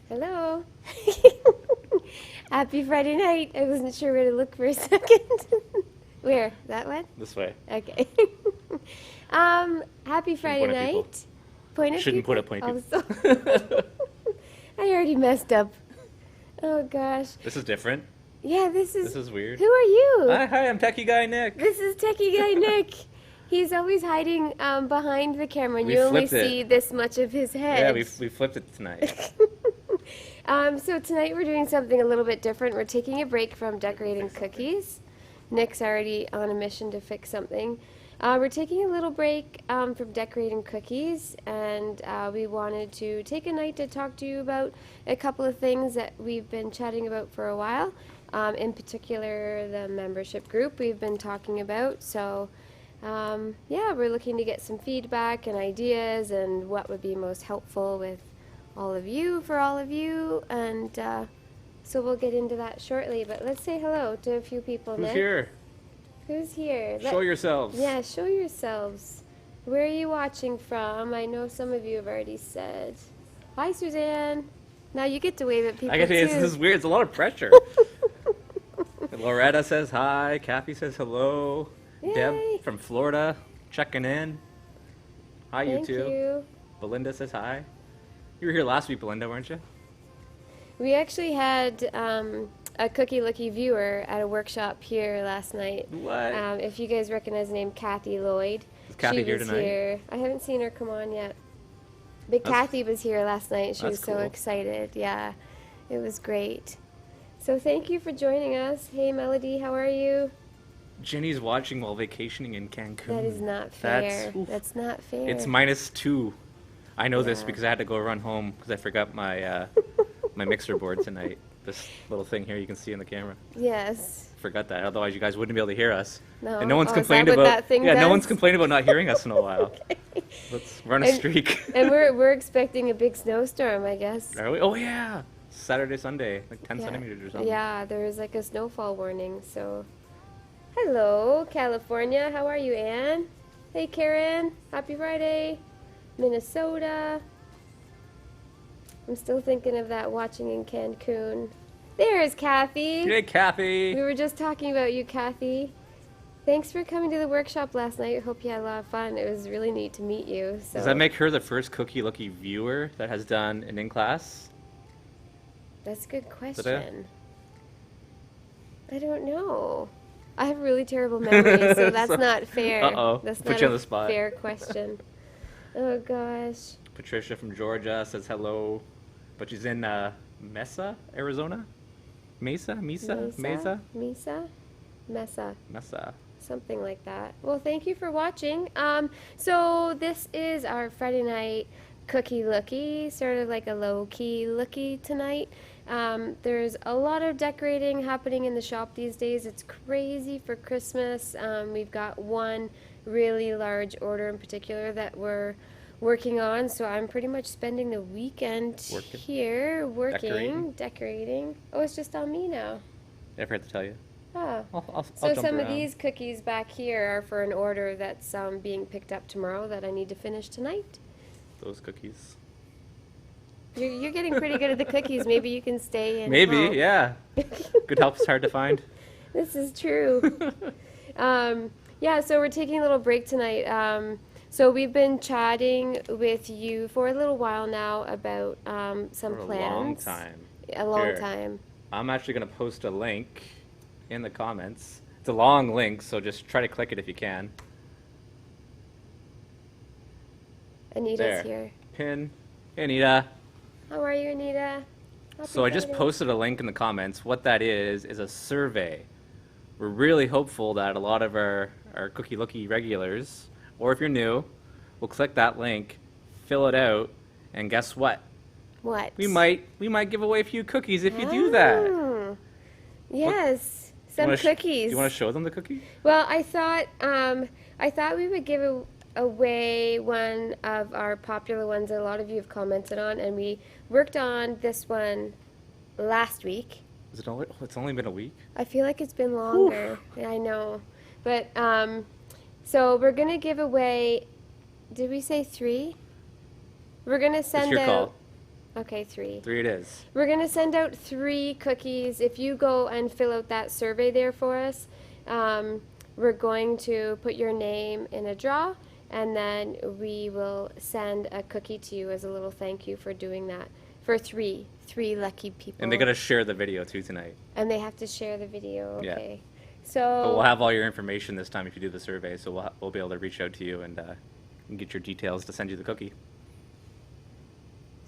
Hello. Happy Friday night. I wasn't sure where to look for a second. Where? That one? This way. Okay. Happy Friday point at people. night. Point at Shouldn't people? point at Oh, people. so- I already messed up. Oh gosh. This is different. Yeah, this This is weird. Who are you? Hi, I'm Techie Guy Nick. This is Techie Guy Nick. He's always hiding behind the camera, and We you only flipped it. see this much of his head. Yeah, we flipped it tonight. So tonight we're doing something a little bit different. We're taking a break from decorating cookies. Nick's already on a mission to fix something. We're taking a little break from decorating cookies, and we wanted to take a night to talk to you about a couple of things that we've been chatting about for a while. In particular, the membership group we've been talking about. So yeah, we're looking to get some feedback and ideas and what would be most helpful with all of you, for all of you, and so we'll get into that shortly. But let's say hello to a few people. Who's Nick. here? Who's here? Show yourselves. Yeah, show yourselves. Where are you watching from? I know some of you have already said. Hi, Suzanne. Now you get to wave at people I get too. this is weird. It's a lot of pressure. Loretta says hi. Kathy says hello. Yay. Deb from Florida checking in. Hi, Thank you two. you. Belinda says hi. You were here last week, Belinda, weren't you? We actually had a Cookie Lookie viewer at a workshop here last night. What? If you guys recognize the name Kathy Lloyd. Is Kathy she here was tonight? Here. I haven't seen her come on yet. But That's- Kathy was here last night. She was that's so cool. excited. Yeah, it was great. So thank you for joining us. Hey, Melody, how are you? Jenny's watching while vacationing in Cancun. That is not fair. Oof. That's not fair. It's -2. I know this Yeah. because I had to go run home because I forgot my my mixer board tonight. This little thing here you can see in the camera. Yes. Forgot that. Otherwise, you guys wouldn't be able to hear us. No. And no one's Oh, is that complained what about. that thing Yeah, no does? one's complained about not hearing us in a while. Okay. Let's run a And- streak. And we're expecting a big snowstorm, I guess. Are we? Oh yeah, Saturday, Sunday, like 10 Yeah. centimeters or something. Yeah, there is like a snowfall warning, so. Hello, California. How are you, Anne? Hey, Karen. Happy Friday. Minnesota. I'm still thinking of that watching in Cancun. There's Kathy. Hey, Kathy. We were just talking about you, Kathy. Thanks for coming to the workshop last night. Hope you had a lot of fun. It was really neat to meet you. So. Does that make her the first Cookie Lookie viewer that has done an in-class? That's a good question. I don't know. I have really terrible memory, so that's not fair. Uh-oh. That's Put not you a on the spot. fair question. Oh gosh. Patricia from Georgia says hello, but she's in Mesa, Arizona? Mesa? Mesa? Mesa? Mesa. Something like that. Well, thank you for watching. So this is our Friday night cookie lookie, sort of like a low-key lookie tonight. There's a lot of decorating happening in the shop these days. It's crazy for Christmas. We've got one really large order in particular that we're working on, so I'm pretty much spending the weekend Working. here decorating. Oh, it's just on me now. I forgot to tell you. Oh. I'll So jump some of around. these cookies back here are for an order that's being picked up tomorrow that I need to finish tonight. Those cookies. You're getting pretty good at the cookies. Maybe you can stay and Maybe, help. yeah. Good help is hard to find. This is true. Yeah, so we're taking a little break tonight. So we've been chatting with you for a little while now about some For a plans. long time. A long Here. time. I'm actually going to post a link in the comments. It's a long link, so just try to click it if you can. Anita's There. here. Pin. Hey, Anita. How are you, Anita? Happy So I just Friday. posted a link in the comments. What that is a survey. We're really hopeful that a lot of our Cookie Lookie regulars, or if you're new, will click that link, fill it out, and guess what? What? We might give away a few cookies if you do that. Oh. Yes. some Do cookies. you want to show them the cookie? Well, I thought we would give away one of our popular ones that a lot of you have commented on, and we worked on this one last week. Is it only? It's only been a week. I feel like it's been longer. Yeah, I know, but so we're gonna give away. Did we say 3? We're gonna send It's your out. call. Okay, 3. 3 it is. We're going to send out 3 cookies. If you go and fill out that survey there for us, we're going to put your name in a draw, and then we will send a cookie to you as a little thank you for doing that for 3 lucky people. And they got to share the video too tonight. And they have to share the video. Yeah. Okay. But So we'll have all your information this time if you do the survey, so we'll be able to reach out to you and get your details to send you the cookie.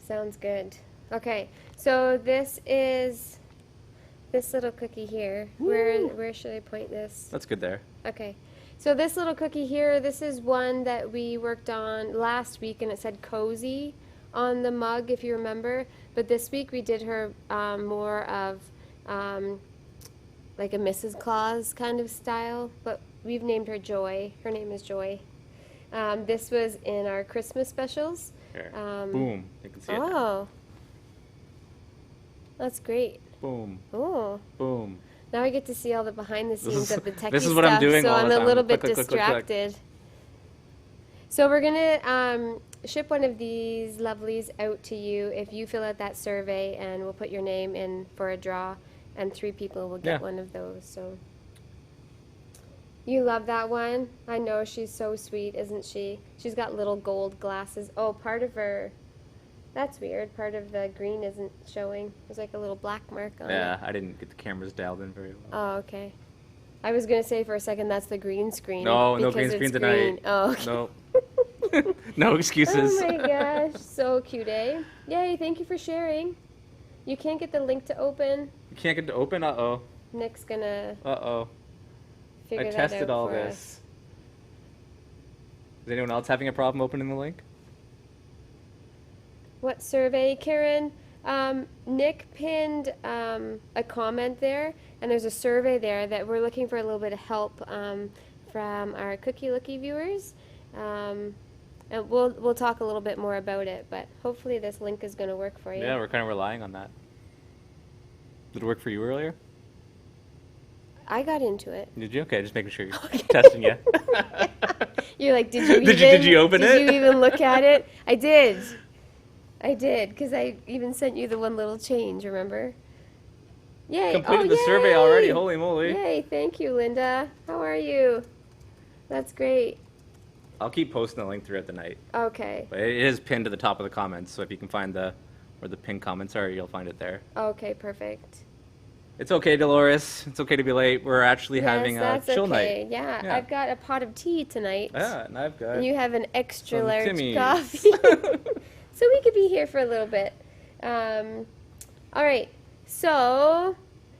sounds good. Okay. So this is this little cookie here. Where should I point this? That's good there. Okay. So this little cookie here, this is one that we worked on last week, and it said cozy on the mug, if you remember. But this week we did her more of like a Mrs. Claus kind of style, but we've named her Joy. Her name is Joy. This was in our Christmas specials. Here. Um, Boom. You can see it. Oh, that's great. Boom. Oh. Boom. Now I get to see all the behind the scenes is- of the techie this is what I'm stuff, doing so all the I'm a time. little Click, bit click, click, click, click. distracted. So we're gonna ship one of these lovelies out to you if you fill out that survey, and we'll put your name in for a draw, and 3 people will get Yeah. one of those. So you love that one. I know, she's so sweet, isn't she? She's got little gold glasses. Oh, part of her. That's weird. Part of the green isn't showing. There's like a little black mark on it. Yeah, I didn't get the cameras dialed in very well. Oh, okay. I was gonna say for a second that's the green screen. No, no because green it's screen green. tonight. Oh, okay. No. No excuses. Oh my gosh, so cute, eh? Yay! Thank you for sharing. You can't get the link to open. You can't get to open? Uh-oh. Nick's gonna Uh-oh. figure I that tested out all for this. us. Is anyone else having a problem opening the link? What survey, Karen? Nick pinned a comment there, and there's a survey there that we're looking for a little bit of help from our Cookie Lookie viewers. And we'll talk a little bit more about it, but hopefully this link is going to work for you. Yeah, we're kind of relying on that. Did it work for you earlier? I got into it. Did you? Okay, just making sure you're testing you. You're like, did you Did you open Did it? you even look at it? I did, because I even sent you the one little change, remember? Yay. Completed oh, the survey already. yay! Holy moly. Yay, thank you, Linda. How are you? That's great. I'll keep posting the link throughout the night. Okay. But it is pinned to the top of the comments, so if you can find where the pinned comments are, you'll find it there. Okay, perfect. It's okay, Dolores. It's okay to be late. We're actually having a that's chill okay. night. Yeah, Yeah. I've got a pot of tea tonight. Yeah, and I've got And you have an extra some large Timmy's. coffee. So we could be here for a little bit. All right. So,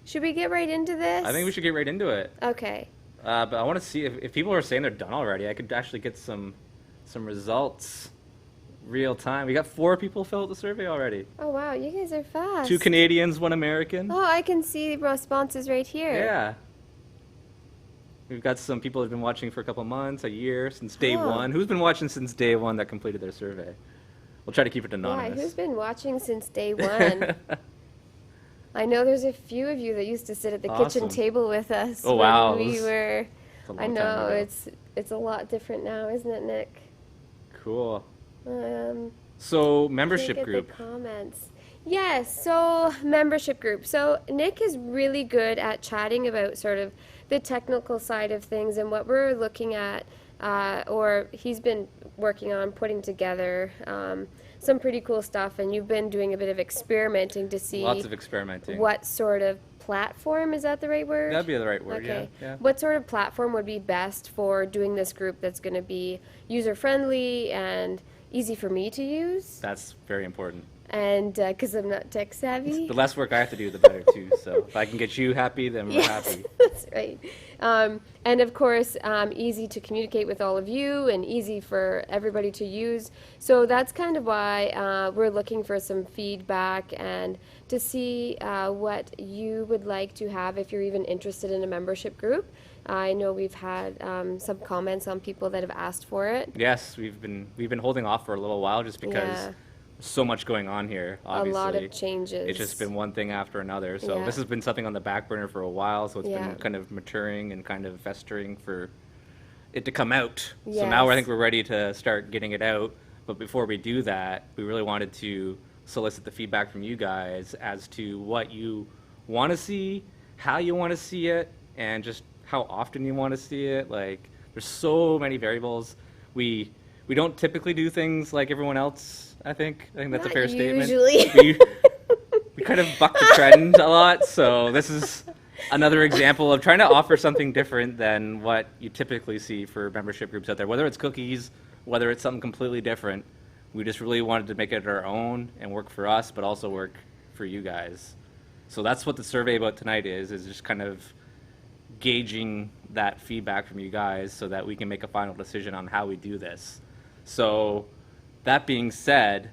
should we get right into this? I think we should get right into it. Okay. But I want to see if people are saying they're done already. I could actually get some results real time. We got 4 people fill out the survey already. Oh wow, you guys are fast. 2 Canadians, 1 American. Oh, I can see responses right here. Yeah. We've got some people who've been watching for a couple months, a year, since day Oh. 1. Who's been watching since day 1 that completed their survey? We'll try to keep it Yeah, anonymous. who's been watching since day 1? I know there's a few of you that used to sit at the kitchen Awesome. table with us. Oh, wow. When we It was were. It's a long I time know ago. it's a lot different now, isn't it, Nick? Cool. Um, So Can't membership get group. The comments. Yes, so membership group. So Nick is really good at chatting about sort of the technical side of things and what we're looking at, or he's been working on putting together some pretty cool stuff, and you've been doing a bit of experimenting to see Lots of experimenting. what sort of platform, is that the right word? That'd be the right word. Okay. Yeah. What sort of platform would be best for doing this group that's going to be user friendly and easy for me to use, That's very important. and because I'm not tech savvy. The less work I have to do, the better too. So if I can get you happy, then we're Yes, happy. that's right. And of course, easy to communicate with all of you and easy for everybody to use. So that's kind of why we're looking for some feedback and to see what you would like to have if you're even interested in a membership group. I know we've had some comments on people that have asked for it. Yes, we've been holding off for a little while just because Yeah. there's so much going on here. Obviously, A lot of changes. it's just been one thing after another. So Yeah. this has been something on the back burner for a while. So it's Yeah. been kind of maturing and kind of festering for it to come out. So now I Yes. think we're ready to start getting it out. But before we do that, we really wanted to solicit the feedback from you guys as to what you want to see, how you want to see it, and just how often you want to see it. Like, there's so many variables. We don't typically do things like everyone else, I think. I think that's a Not fair statement. usually. We kind of buck the trend a lot, so this is another example of trying to offer something different than what you typically see for membership groups out there. Whether it's cookies, whether it's something completely different, we just really wanted to make it our own and work for us, but also work for you guys. So that's what the survey about tonight is just kind of gauging that feedback from you guys so that we can make a final decision on how we do this. So that being said,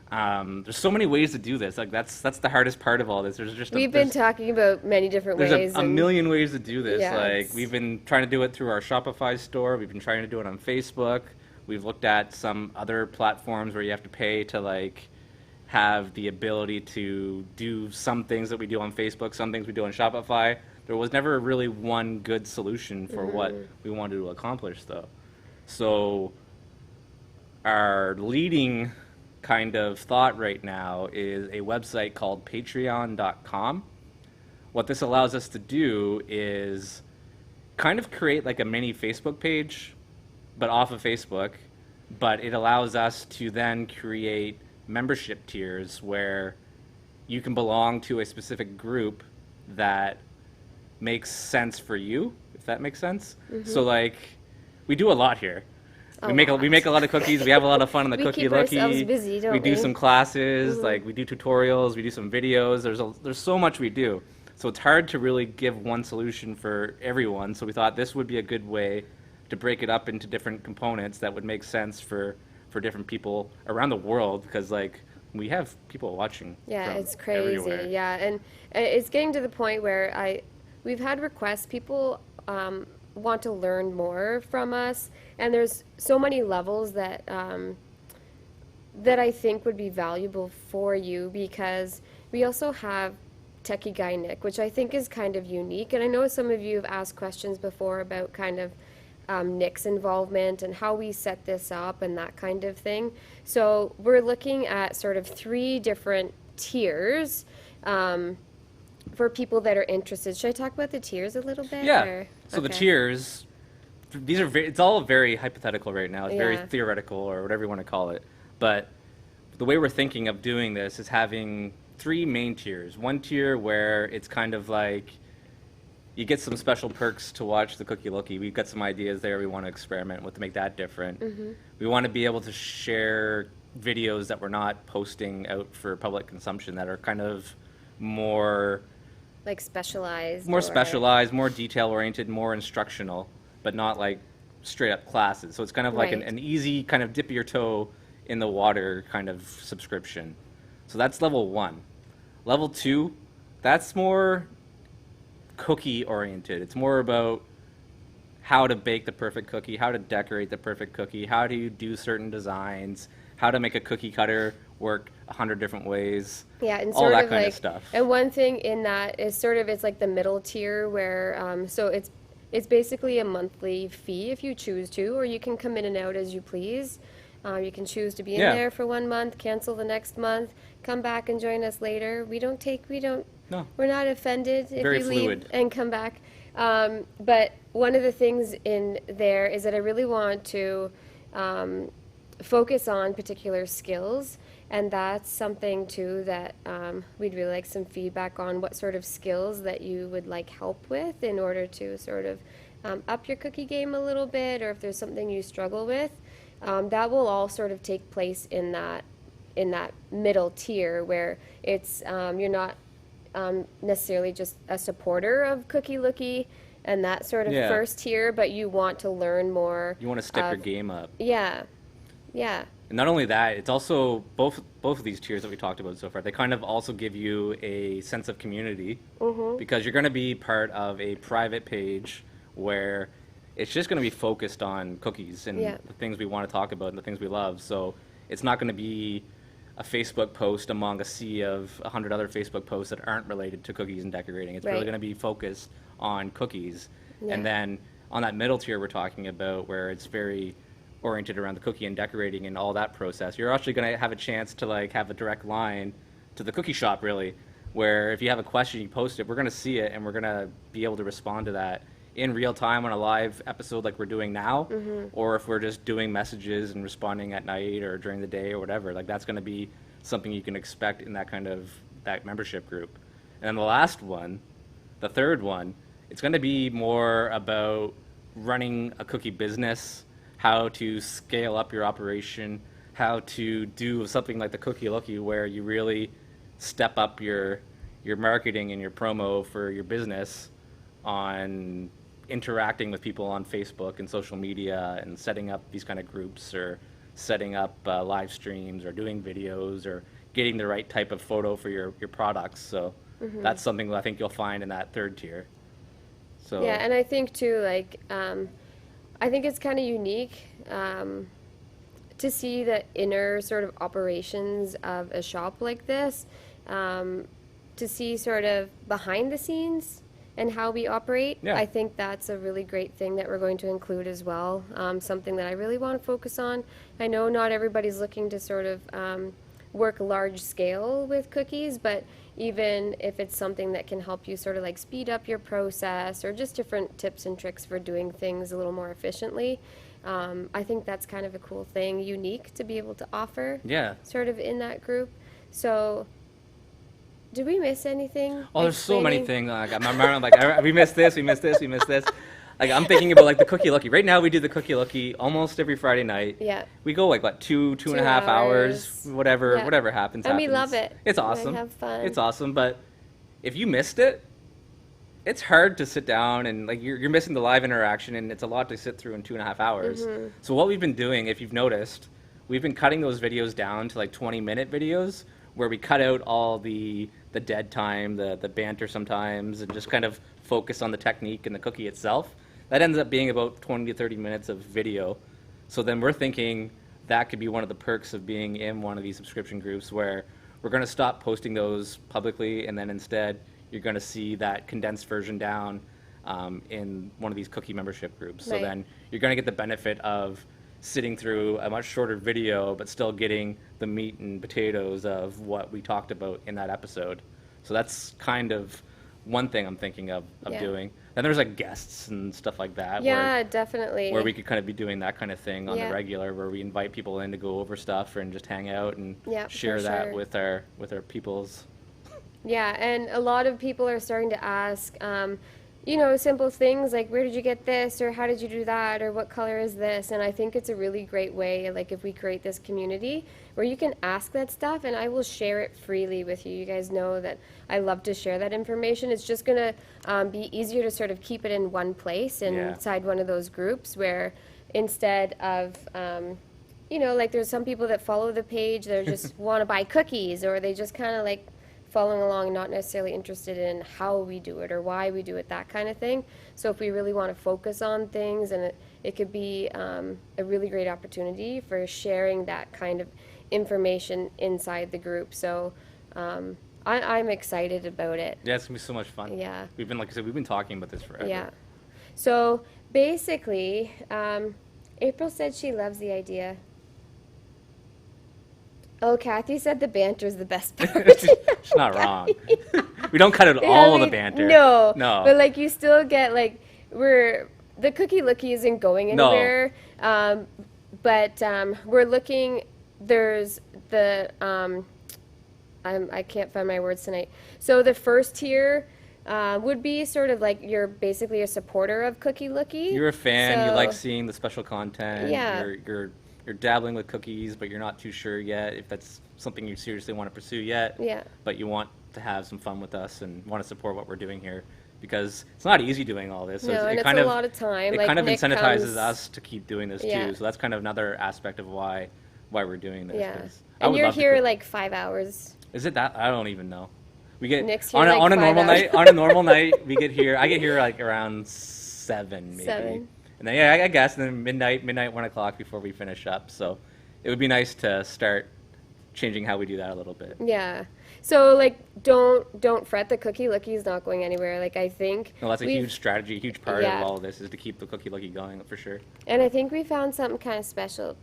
there's so many ways to do this. Like that's the hardest part of all this. There's just We've been talking about many different there's ways. a and- million ways to do this. Yeah, Like it's- we've been trying to do it through our Shopify store. We've been trying to do it on Facebook. We've looked at some other platforms where you have to pay to like have the ability to do some things that we do on Facebook, some things we do on Shopify. There was never really one good solution for what we wanted to accomplish though. So our leading kind of thought right now is a website called patreon.com. What this allows us to do is kind of create like a mini Facebook page, but off of Facebook, but it allows us to then create membership tiers where you can belong to a specific group that makes sense for you, if that makes sense. So like, we do a lot here. We make a lot of cookies. We have a lot of fun on the We Cookie keep Lucky. ourselves busy, don't we do we? some classes, like we do tutorials, we do some videos. There's so much we do. So it's hard to really give one solution for everyone. So we thought this would be a good way to break it up into different components that would make sense for different people around the world, because like we have people watching. Yeah, from it's crazy. everywhere. Yeah, and it's getting to the point where we've had requests. People want to learn more from us, and there's so many levels that that I think would be valuable for you, because we also have Techie Guy Nick, which I think is kind of unique. And I know some of you have asked questions before about kind of Nick's involvement and how we set this up and that kind of thing. So we're looking at sort of 3 different tiers for people that are interested. Should I talk about the tiers a little bit? Yeah. or- So the okay. tiers, these are it's all very hypothetical right now. It's very Yeah. theoretical, or whatever you want to call it. But the way we're thinking of doing this is having 3 main tiers. One tier where it's kind of like you get some special perks to watch the Cookie Lookie. We've got some ideas there we want to experiment with to make that different. We want to be able to share videos that we're not posting out for public consumption, that are kind of more Like specialized. more or- specialized, more detail-oriented, more instructional, but not like straight-up classes. So it's kind of like Right. an easy kind of dip your toe in the water kind of subscription. So that's level 1. Level 2, that's more cookie-oriented. It's more about how to bake the perfect cookie, how to decorate the perfect cookie, how do you do certain designs, how to make a cookie cutter work 100 different ways. Yeah, and all sort that of kind of like, stuff. and one thing in that is sort of, it's like the middle tier where, so it's basically a monthly fee if you choose to, or you can come in and out as you please. You can choose to be in Yeah. there for 1 month, cancel the next month, come back and join us later. No. We're not offended if Very you fluid. leave and come back. But one of the things in there is that I really want to focus on particular skills, and that's something too that we'd really like some feedback on, what sort of skills that you would like help with in order to sort of up your cookie game a little bit, or if there's something you struggle with. that will all sort of take place in that middle tier where it's you're not necessarily just a supporter of Cookie Lookie and that sort of Yeah. first tier, but you want to learn more. You want to step your of- game up. Yeah, yeah, And not only that, it's also both of these tiers that we talked about so far. They kind of also give you a sense of community because you're going to be part of a private page where it's just going to be focused on cookies and Yeah. the things we want to talk about and the things we love. So it's not going to be a Facebook post among a sea of 100 other Facebook posts that aren't related to cookies and decorating. It's really Right. going to be focused on cookies. Yeah. And then on that middle tier we're talking about where it's very oriented around the cookie and decorating and all that process, you're actually going to have a chance to like have a direct line to the cookie shop, really, where if you have a question, you post it, we're going to see it and we're going to be able to respond to that in real time on a live episode like we're doing now, or if we're just doing messages and responding at night or during the day or whatever. Like that's going to be something you can expect in that kind of that membership group. And then the last one, the third one, it's going to be more about running a cookie business, how to scale up your operation, how to do something like the Cookie Lookie where you really step up your marketing and your promo for your business on interacting with people on Facebook and social media and setting up these kind of groups or setting up live streams or doing videos or getting the right type of photo for your products. So that's something that I think you'll find in that third tier. So yeah. And I think too, like, I think it's kind of unique to see the inner sort of operations of a shop like this, to see sort of behind the scenes and how we operate. Yeah. I think that's a really great thing that we're going to include as well, something that I really want to focus on. I know not everybody's looking to sort of work large scale with cookies, but even if it's something that can help you sort of like speed up your process or just different tips and tricks for doing things a little more efficiently, I think that's kind of a cool thing, unique to be able to offer yeah. sort of in that group. So did we miss anything? Oh, there's so many explaining? things. Like, I'm like, we missed this, we missed this, we missed this. Like, I'm thinking about, like, the Cookie Lookie. Right now, we do the Cookie Lookie almost every Friday night. Yeah. We go, like, what, two and 2 a half hours, hours. whatever Yeah. whatever happens, And we happens. love it. It's We awesome. have fun. It's awesome, but if you missed it, it's hard to sit down and, like, you're missing the live interaction, and it's a lot to sit through in 2.5 hours. Mm-hmm. So what we've been doing, if you've noticed, we've been cutting those videos down to, like, 20-minute videos, where we cut out all the dead time, the banter sometimes, and just kind of focus on the technique and the cookie itself. That ends up being about 20 to 30 minutes of video. So then we're thinking that could be one of the perks of being in one of these subscription groups where we're going to stop posting those publicly, and then instead you're going to see that condensed version down in one of these cookie membership groups. So Right. then you're going to get the benefit of sitting through a much shorter video, but still getting the meat and potatoes of what we talked about in that episode. So that's kind of one thing I'm thinking of Yeah. doing. And there's like guests and stuff like that Yeah, definitely. where we could kind of be doing that kind of thing on Yeah. the regular, where we invite people in to go over stuff and just hang out and Yeah, for share that sure. with our peoples. Yeah, and a lot of people are starting to ask, simple things like, where did you get this, or how did you do that, or what color is this? And I think it's a really great way, like if we create this community where you can ask that stuff, and I will share it freely with you. You guys know that I love to share that information. It's just going to be easier to sort of keep it in one place Yeah. inside one of those groups where instead of like there's some people that follow the page, they just want to buy cookies, or they just kind of like following along, not necessarily interested in how we do it or why we do it, that kind of thing. So if we really want to focus on things, and it could be a really great opportunity for sharing that kind of information inside the group. So I'm excited about it. Yeah, it's gonna be so much fun. Yeah. We've been, like I said, we've been talking about this forever. Yeah. So basically, April said she loves the idea. Oh, Kathy said the banter's the best part. She's not wrong. We don't cut out all of the banter. No. No. But like you still get like the Cookie Lookie isn't going No. anywhere. But we're looking. There's the I can't find my words tonight. So the first tier would be sort of like you're basically a supporter of Cookie Lookie. You're a fan. You So- like seeing the special content. Yeah. You're you're dabbling with cookies, but you're not too sure yet if that's something you seriously want to pursue yet. Yeah. But you want to have some fun with us and want to support what we're doing here, because it's not easy doing all this. So No, and it it's kind a of, lot of time. It Like, kind of Nick incentivizes comes- us to keep doing this Yeah. too. So that's kind of another aspect of why we're doing this. Yeah. 'Cause I And would you're love to here cook. like 5 hours. Is it that? I don't even know. We get Nick's here on a, like on a 5 normal hours. night. On a normal night, we get here. I get here like around 7, maybe. 7. And then I guess, and then midnight, 1 o'clock before we finish up. So it would be nice to start changing how we do that a little bit. Yeah. So like don't fret, the Cookie Lucky is not going anywhere. Like I think No, that's a we've- huge strategy, a huge part Yeah. of all of this is to keep the Cookie Lucky going for sure. and I think we found something kind of special.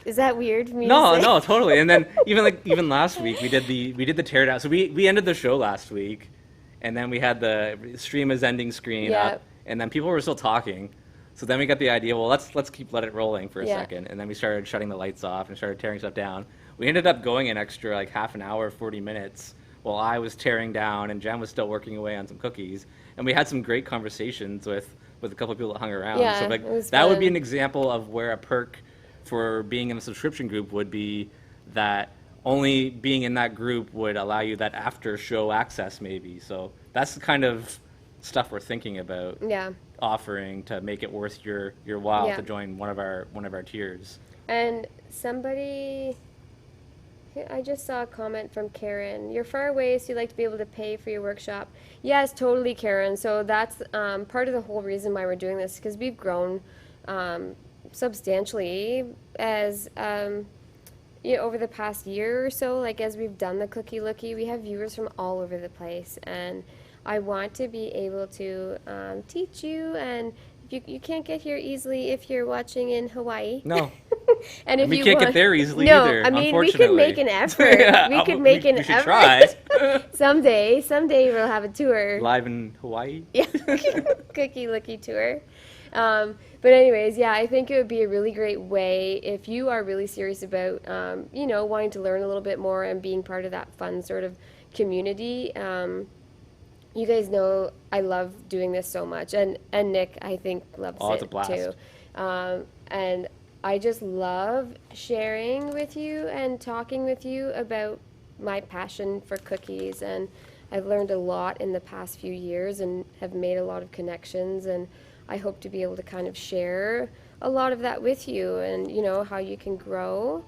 Is that weird for me No, to say? no, totally. And then even last week we did the teardown. So we ended the show last week, and then we had the stream is ending screen Yeah. up, and then people were still talking. So then we got the idea. Well, let's let it rolling for a Yeah. second, and then we started shutting the lights off and started tearing stuff down. We ended up going an extra like half an hour, 40 minutes, while I was tearing down and Jen was still working away on some cookies, and we had some great conversations with a couple of people that hung around. Yeah, so like it was that would be fun. an example of where a perk for being in a subscription group would be that only being in that group would allow you that after show access maybe. So that's the kind of stuff we're thinking about Yeah. offering to make it worth your while Yeah. to join one of our tiers. And somebody, I just saw a comment from Karen. You're far away, so you'd like to be able to pay for your workshop. Yes, totally, Karen. So that's part of the whole reason why we're doing this, because we've grown substantially as over the past year or so. Like as we've done the Cookie Lookie, we have viewers from all over the place, and I want to be able to teach you. And you can't get here easily if you're watching in Hawaii. No. And if We you can't get want- there easily no, either, I mean, we could unfortunately. make an effort. Yeah, we could make an we should effort. try. Someday we'll have a tour. Live in Hawaii. Yeah, Cookie Lookie tour. But anyways, yeah, I think it would be a really great way if you are really serious about, wanting to learn a little bit more and being part of that fun sort of community. You guys know I love doing this so much, and Nick, I think, loves Oh, it's it a blast. too. And I just love sharing with you and talking with you about my passion for cookies, and I've learned a lot in the past few years and have made a lot of connections, and I hope to be able to kind of share a lot of that with you, and how you can grow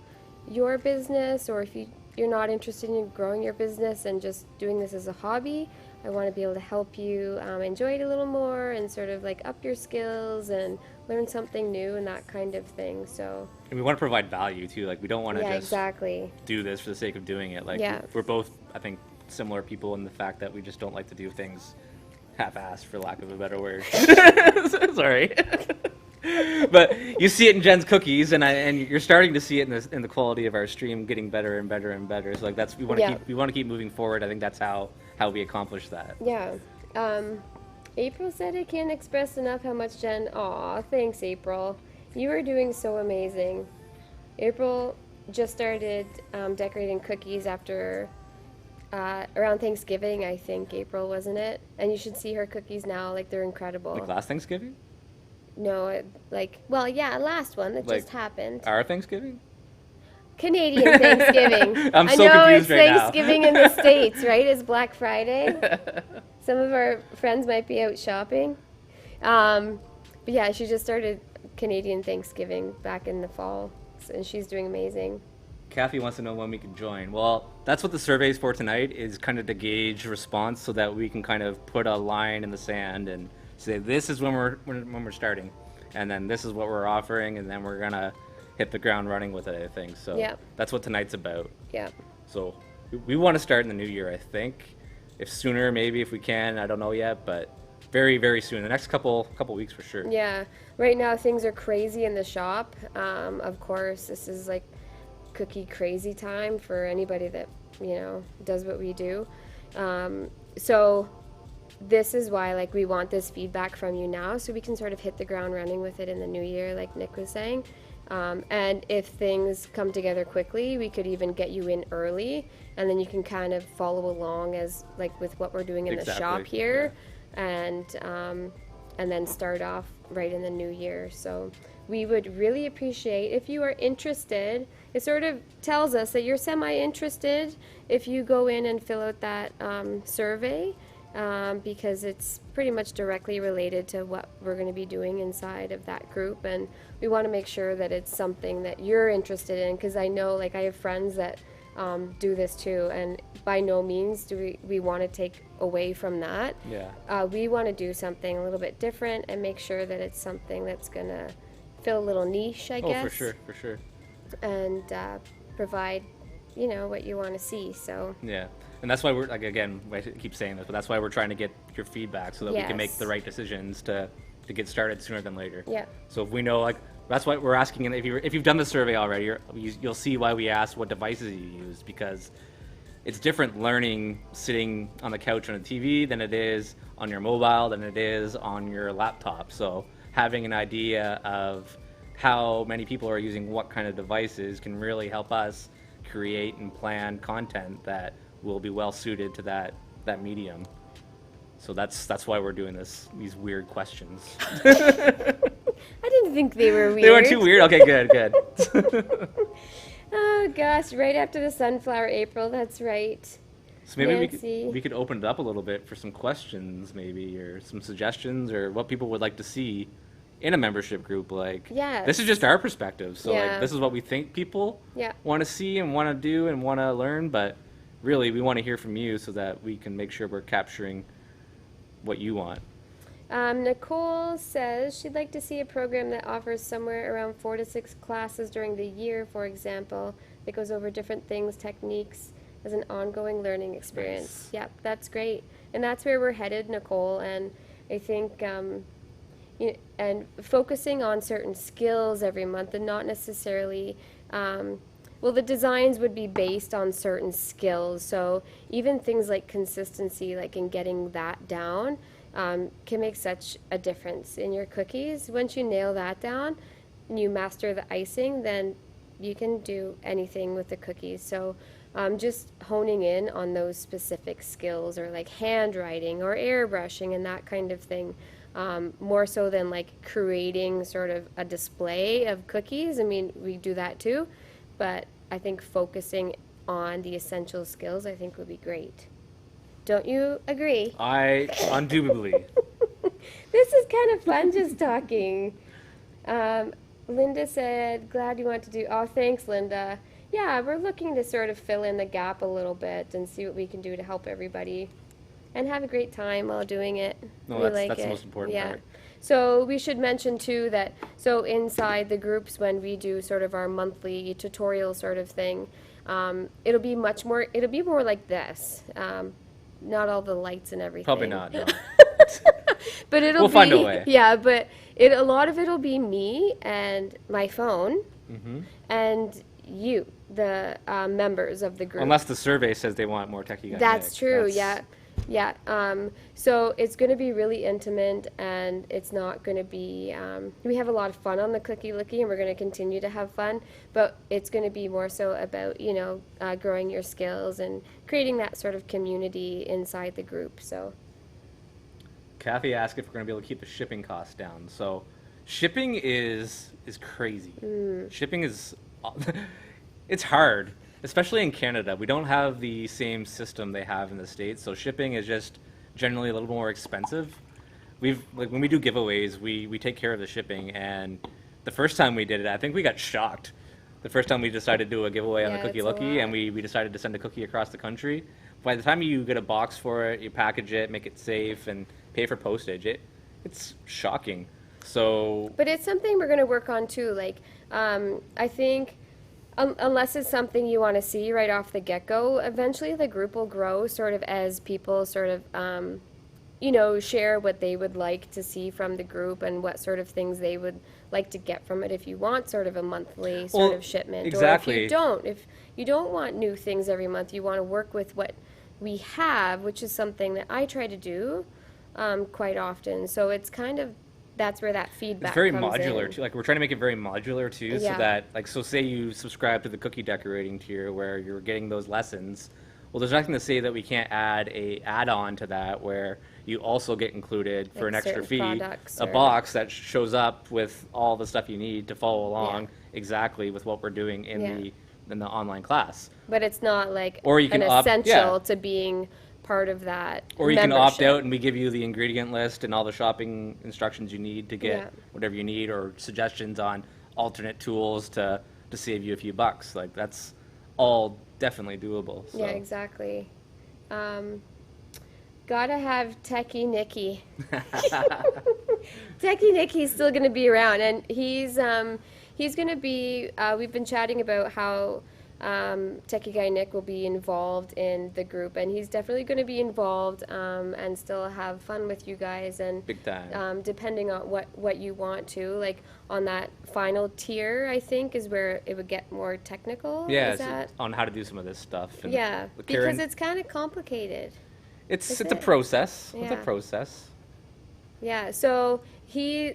your business, or if you're not interested in growing your business and just doing this as a hobby, I want to be able to help you enjoy it a little more and sort of like up your skills and learn something new and that kind of thing. So And we want to provide value too. Like we don't want to yeah, just exactly. do this for the sake of doing it. Like Yeah. we're both, I think, similar people in the fact that we just don't like to do things half-assed, for lack of a better word. Sorry. But you see it in Jen's cookies, and you're starting to see it in the quality of our stream getting better and better and better. So like that's we want to Yeah. keep moving forward. I think that's how we accomplish that. Yeah. April said I can't express enough how much Jen. Aw, thanks, April. You are doing so amazing. April just started decorating cookies after around Thanksgiving, I think. April, wasn't it? And you should see her cookies now. Like they're incredible. Like last Thanksgiving, No, last one that Like- just happened. our Thanksgiving. Canadian Thanksgiving. I'm I so know confused it's right now. Thanksgiving in the States, right? It's Black Friday. Some of our friends might be out shopping. But yeah, she just started Canadian Thanksgiving back in the fall, and she's doing amazing. Kathy wants to know when we can join. Well, that's what the survey is for tonight, is kind of to gauge response so that we can kind of put a line in the sand and say this is when we're starting, and then this is what we're offering, and then we're gonna hit the ground running with it, I think. So Yeah. that's what tonight's about. Yeah. So we want to start in the new year, I think. If sooner, maybe if we can, I don't know yet, but very, very soon. The next couple weeks for sure. Yeah. Right now things are crazy in the shop. Of course, this is like cookie crazy time for anybody that, does what we do. So this is why like we want this feedback from you now so we can sort of hit the ground running with it in the new year, like Nick was saying. And if things come together quickly, we could even get you in early, and then you can kind of follow along as like with what we're doing in the shop Exactly, here, and then start off right in the new year. So we would really appreciate if you are interested. It sort of tells us that you're semi-interested if you go in and fill out that survey, because it's pretty much directly related to what we're going to be doing inside of that group, and we want to make sure that it's something that you're interested in, because I know, like, I have friends that do this too, and by no means do we want to take away from that. Yeah. We want to do something a little bit different and make sure that it's something that's going to fill a little niche, I guess. Oh, for sure, for sure. And provide, what you want to see. So Yeah. And that's why we're, like, again, I keep saying this, but that's why we're trying to get your feedback so that we can make Yes. the right decisions to get started sooner than later. yeah, So if we know, like, that's why we're asking, and if you've done the survey already, you'll see why we asked what devices you use, because it's different learning sitting on the couch on a TV than it is on your mobile, than it is on your laptop. So having an idea of how many people are using what kind of devices can really help us create and plan content that will be well suited to that medium. So that's why we're doing these weird questions. I didn't think they were weird. They weren't too weird? Okay, good. Oh gosh, right after the sunflower April, that's right. So maybe Nancy. we could open it up a little bit for some questions, maybe, or some suggestions, or what people would like to see in a membership group. Like, Yes. this is just our perspective. So, Yeah. like, this is what we think people Yeah. want to see and want to do and want to learn. But really, we want to hear from you so that we can make sure we're capturing what you want. Nicole says she'd like to see a program that offers somewhere around 4 to 6 classes during the year, for example, that goes over different things, techniques, as an ongoing learning experience. Nice. Yep, that's great. And that's where we're headed, Nicole. And I think, and focusing on certain skills every month and not necessarily, well, the designs would be based on certain skills. So even things like consistency, like in getting that down, can make such a difference in your cookies. Once you nail that down and you master the icing, then you can do anything with the cookies. So just honing in on those specific skills, or like handwriting or airbrushing and that kind of thing, more so than like creating sort of a display of cookies. I mean, we do that too, but I think focusing on the essential skills, I think, would be great. Don't you agree? I undoubtedly. This is kind of fun just talking. Linda said, glad you want to do, oh, thanks, Linda. Yeah, we're looking to sort of fill in the gap a little bit and see what we can do to help everybody and have a great time while doing it. No, We that's like the it. most important Yeah. part. So we should mention too that, so inside the groups when we do sort of our monthly tutorial sort of thing, it'll be more like this. Not all the lights and everything. Probably not, no. But it'll We'll be, find a way. Yeah, but a lot of it'll be me and my phone Mm-hmm. and you, the members of the group. Unless the survey says they want more techie guy. That's Nick. true, That's- yeah. So it's going to be really intimate, and it's not going to be, we have a lot of fun on the Cookie Lookie, and we're going to continue to have fun, but it's going to be more so about, growing your skills and creating that sort of community inside the group, so. Kathy asked if we're going to be able to keep the shipping costs down. So shipping is crazy. Shipping is, it's hard, especially in Canada. We don't have the same system they have in the States, so shipping is just generally a little more expensive. When we do giveaways, we take care of the shipping, and the first time we did it, I think we got shocked. The first time we decided to do a giveaway on Yeah, the Cookie it's a Lookie, lot. and we decided to send a cookie across the country. By the time you get a box for it, you package it, make it safe, and pay for postage, it's shocking. So But it's something we're going to work on too. Like, I think unless it's something you want to see right off the get-go, eventually the group will grow sort of as people sort of, share what they would like to see from the group and what sort of things they would like to get from it if you want sort of a monthly sort Well, of shipment. exactly. Or if you don't want new things every month, you want to work with what we have, which is something that I try to do quite often. So it's kind of, that's where that feedback it's very comes modular in. too. Like, we're trying to make it very modular too, so Yeah. that, like, so say you subscribe to the cookie decorating tier where you're getting those lessons. Well, there's nothing to say that we can't add a add-on to that where you also get included for an Like extra certain fee, products a or- box that shows up with all the stuff you need to follow along Yeah. exactly with what we're doing in Yeah. the online class. But it's not like Or you can an opt- essential yeah. to being part of that Or you can opt membership. out and we give you the ingredient list and all the shopping instructions you need to get Yeah. whatever you need, or suggestions on alternate tools to save you a few bucks. Like, that's all definitely doable. So. Yeah, exactly. Gotta have Techie Nicky. Techie Nicky's still gonna be around, and he's gonna be. We've been chatting about how Techie Guy Nick will be involved in the group, and he's definitely gonna be involved and still have fun with you guys, and Big time. depending on what you want to. Like on that final tier, I think is where it would get more technical. Yeah, is that? on how to do some of this stuff. And Yeah, Karen- because it's kind of complicated. it's is a it? process. It's a Yeah. process. Yeah, so he,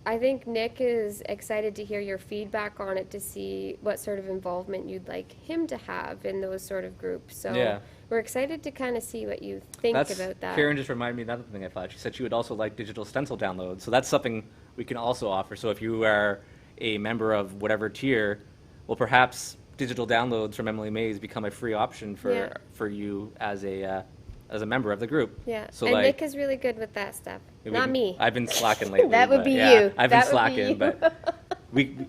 I think Nick is excited to hear your feedback on it to see what sort of involvement you'd like him to have in those sort of groups. So Yeah. we're excited to kind of see what you think That's about that. Karen just reminded me of another thing I thought. She said she would also like digital stencil downloads. So that's something we can also offer. So if you are a member of whatever tier, well, perhaps digital downloads from Emily Mays become a free option for Yeah. for you as a member of the group. Yeah, So and like, Nick is really good with that stuff. Not me. I've been slacking lately. That would but be yeah, you. I've been That would be slacking, you. but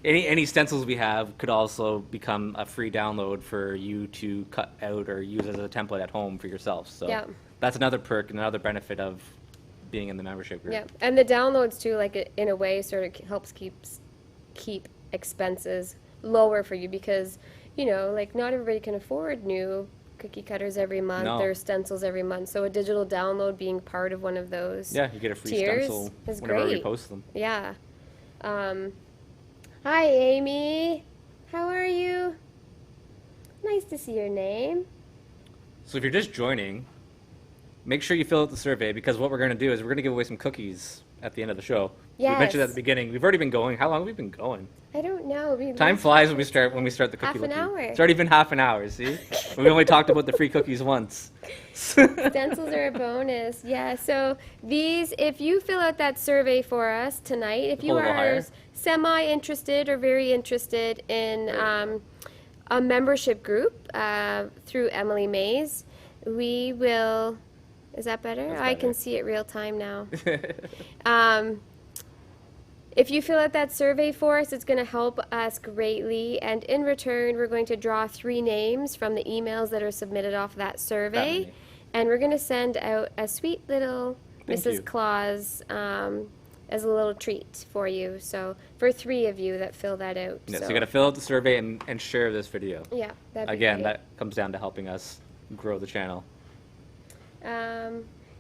any stencils we have could also become a free download for you to cut out or use as a template at home for yourself. So Yeah. that's another perk and another benefit of being in the membership group. Yeah, and the downloads too, like in a way, sort of helps keep expenses lower for you because, you know, like not everybody can afford new cookie cutters every month No. or stencils every month. So a digital download being part of one of those. Yeah, you get a free tiers stencil is whenever we great. post them. Yeah. Hi, Amy. How are you? Nice to see your name. So if you're just joining, make sure you fill out the survey because what we're going to do is we're going to give away some cookies at the end of the show. We mentioned at Yes. the beginning. We've already been going. How long have we been going? I don't know. Time flies when we start the cookie. Half an Lookie. hour. It's already been half an hour. See, we only talked about the free cookies once. Stencils are a bonus. Yeah, so these, if you fill out that survey for us tonight, if you Pull a little are higher. semi-interested or very interested in a membership group through Emily Mays, we will, is that better? That's I better. can see it real time now. If you fill out that survey for us, it's going to help us greatly. And in return, we're going to draw 3 names from the emails that are submitted off that survey. many. And we're going to send out a sweet little Thank Mrs. you. Claus as a little treat for you. So for 3 of you that fill that out. Yeah, so you got to fill out the survey and share this video. Yeah, that'd be Again, great. that comes down to helping us grow the channel.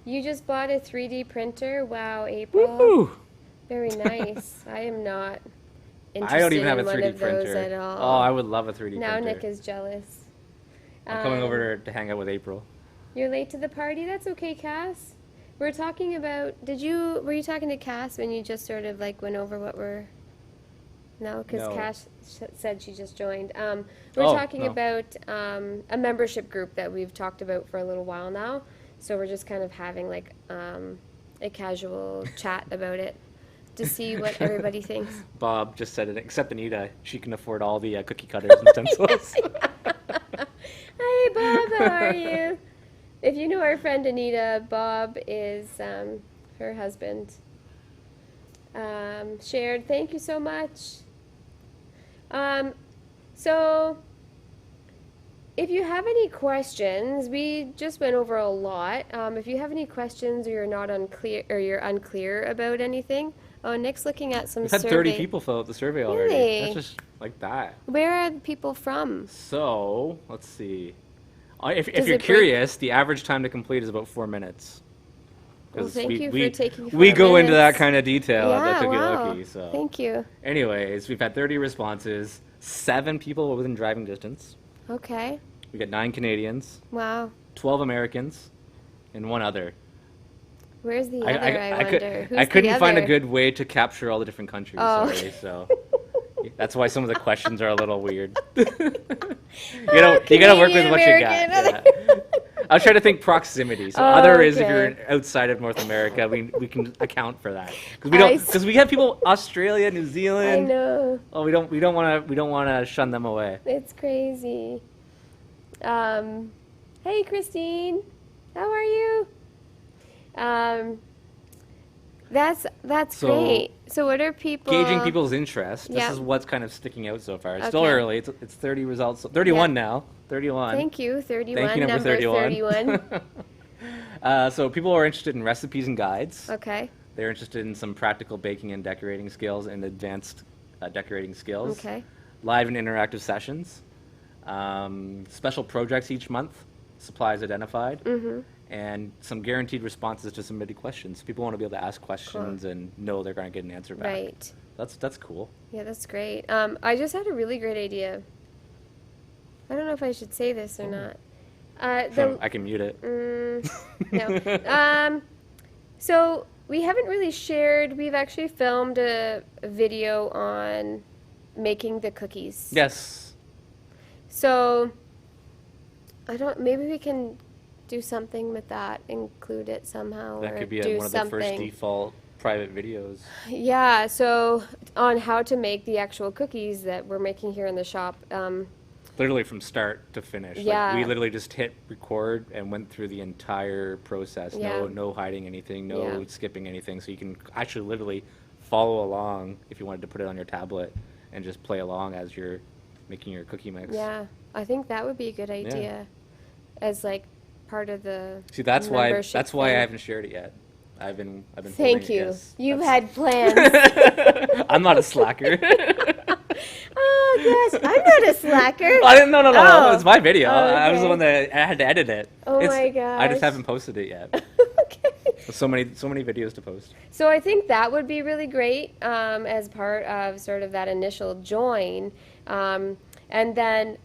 You just bought a 3D printer. Wow, April. Woo! Very nice. I am not interested I don't even have a in one 3D of those printer. at all. Oh, I would love a 3D Now printer. Nick is jealous. I'm coming over to hang out with April. You're late to the party. That's okay, Cass. We're talking about. Were you talking to Cass when you just sort of like went over what we're? No, because No. Cass said she just joined. We're Oh, talking no. about a membership group that we've talked about for a little while now. So we're just kind of having like a casual chat about it to see what everybody thinks. Bob just said it, except Anita. She can afford all the cookie cutters and stencils. Hi, Bob. How are you? If you know our friend Anita, Bob is her husband. Shared. Thank you so much. So, if you have any questions, we just went over a lot. If you have any questions or you're unclear about anything, oh, Nick's looking at some We've had survey. 30 people fill out the survey already. Really? That's just like that. Where are the people from? So, let's see. If Does you're it break- curious, the average time to complete is about 4 minutes. Well, 'Cause thank you for taking we 4 go into that minutes. kind of detail at Yeah, the Cookie wow. Lucky. So, Thank you. anyways, we've had 30 responses. 7 people within driving distance. Okay. We got 9 Canadians, Wow. 12 Americans, and 1 other. Where's the other, I wonder? Who's I couldn't the find a other? good way to capture all the different countries. Oh. Sorry, so That's why some of the questions are a little weird. You gotta work with what you got. Canadian, Yeah. I was trying to think proximity. So Oh, other is if you're okay. outside of North America, we can account for that I because we have people Australia, New I Zealand. know. Oh, we don't want to shun them away. It's crazy. Hey, Christine. How are you? That's So, great. So what are people Gauging people's interest. Yeah. This is what's kind of sticking out so far. It's still Okay. early. It's 30 results. 31 now. 31. Thank you, 31. Thank you, number 31. So people are interested in recipes and guides. Okay. They're interested in some practical baking and decorating skills and advanced decorating skills. Okay. Live and interactive sessions. Special projects each month. Supplies identified. Mm-hmm. And some guaranteed responses to submitted questions. People want to be able to ask questions and know they're going to get an answer back. Right. That's cool. Yeah, that's great. I just had a really great idea. I don't know if I should say this or not. I can mute it. No. So we haven't really shared. We've actually filmed a video on making the cookies. Yes. So I don't. Maybe we can do something with that. Include it somehow. That or could be do one of the first something. default private videos. Yeah. So on how to make the actual cookies that we're making here in the shop. Literally from start to finish. Yeah. Like we literally just hit record and went through the entire process. Yeah. No hiding anything, no Yeah. skipping anything. So you can actually literally follow along if you wanted to put it on your tablet and just play along as you're making your cookie mix. Yeah, I think that would be a good idea, as like part of the See, that's why membership I thing. haven't shared it yet. I've been Thank holding it, you. yes. You've That's- had plans. I'm not a slacker. Oh gosh, I'm not a slacker. I didn't. No. Oh. It's my video. Oh, I was the okay. one that I had to edit it. Oh It's- my I just gosh. haven't posted it yet. Okay. So many videos to post. So I think that would be really great as part of sort of that initial join. And then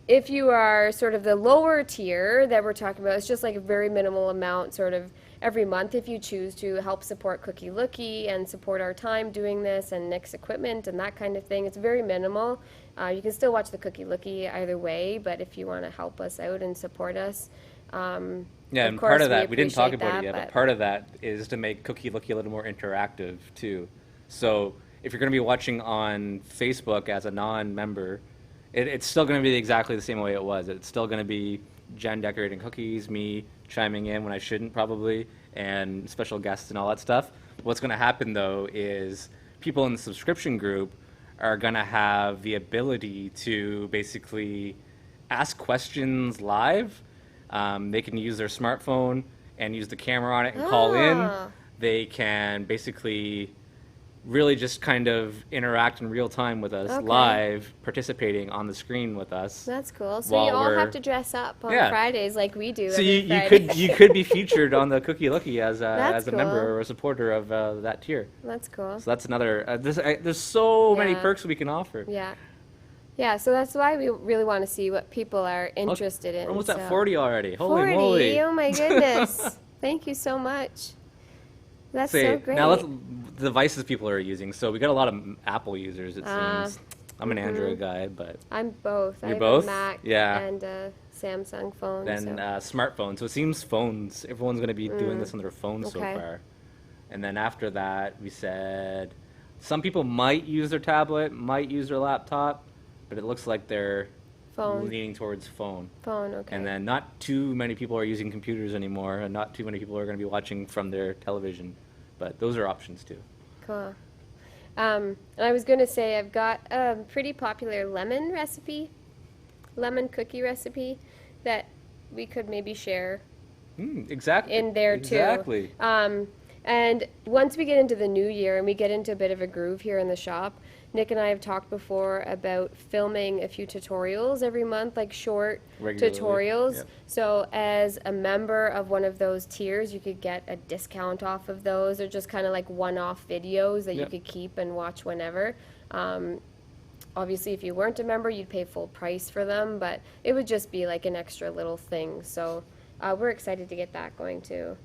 if you are sort of the lower tier that we're talking about, it's just like a very minimal amount sort of every month if you choose to help support Cookie Lookie and support our time doing this and Nick's equipment and that kind of thing. It's very minimal. You can still watch the Cookie Lookie either way, but if you want to help us out and support us, Yeah, of and course part of that, we didn't talk appreciate about it yet, that, but part of that is to make Cookie Lookie a little more interactive too. So if you're going to be watching on Facebook as a non-member, it's still going to be exactly the same way it was. It's still going to be Jen decorating cookies, me chiming in when I shouldn't probably, and special guests and all that stuff. What's going to happen though is people in the subscription group are going to have the ability to basically ask questions live. They can use their smartphone and use the camera on it and call in. Ah. They can basically really just kind of interact in real time with us Okay. live, participating on the screen with us. That's cool. So While you all we're- have to dress up on Yeah. Fridays like we do. So every you Friday. could be featured on the Cookie Lookie as That's a member cool. or a supporter of that tier. That's cool. So that's another. There's so many Yeah. perks we can offer. Yeah. Yeah, so that's why we really want to see what people are interested in. We're almost so. at 40 already. Holy 40, moly! oh my goodness. Thank you so much. That's so great. Now let's the devices people are using. So we got a lot of Apple users. It seems. I'm an Android guy, but I'm both. I You're have both? a Mac Yeah. and a Samsung phone. then so. smartphones. So it seems phones. Everyone's going to be doing this on their phones so Okay. far. And then after that, we said some people might use their tablet, might use their laptop, but it looks like they're Phone. leaning towards phone. Phone, okay. And then not too many people are using computers anymore, and not too many people are going to be watching from their television. But those are options too. Cool. And I was going to say I've got a pretty popular lemon cookie recipe that we could maybe share Exactly. in there too. Exactly. And once we get into the new year and we get into a bit of a groove here in the shop, Nick and I have talked before about filming a few tutorials every month, like short Regularly, tutorials. yep. So as a member of one of those tiers, you could get a discount off of those. They're just kind of like one-off videos that you Yep. could keep and watch whenever. Obviously, if you weren't a member, you'd pay full price for them, but it would just be like an extra little thing. So we're excited to get that going too.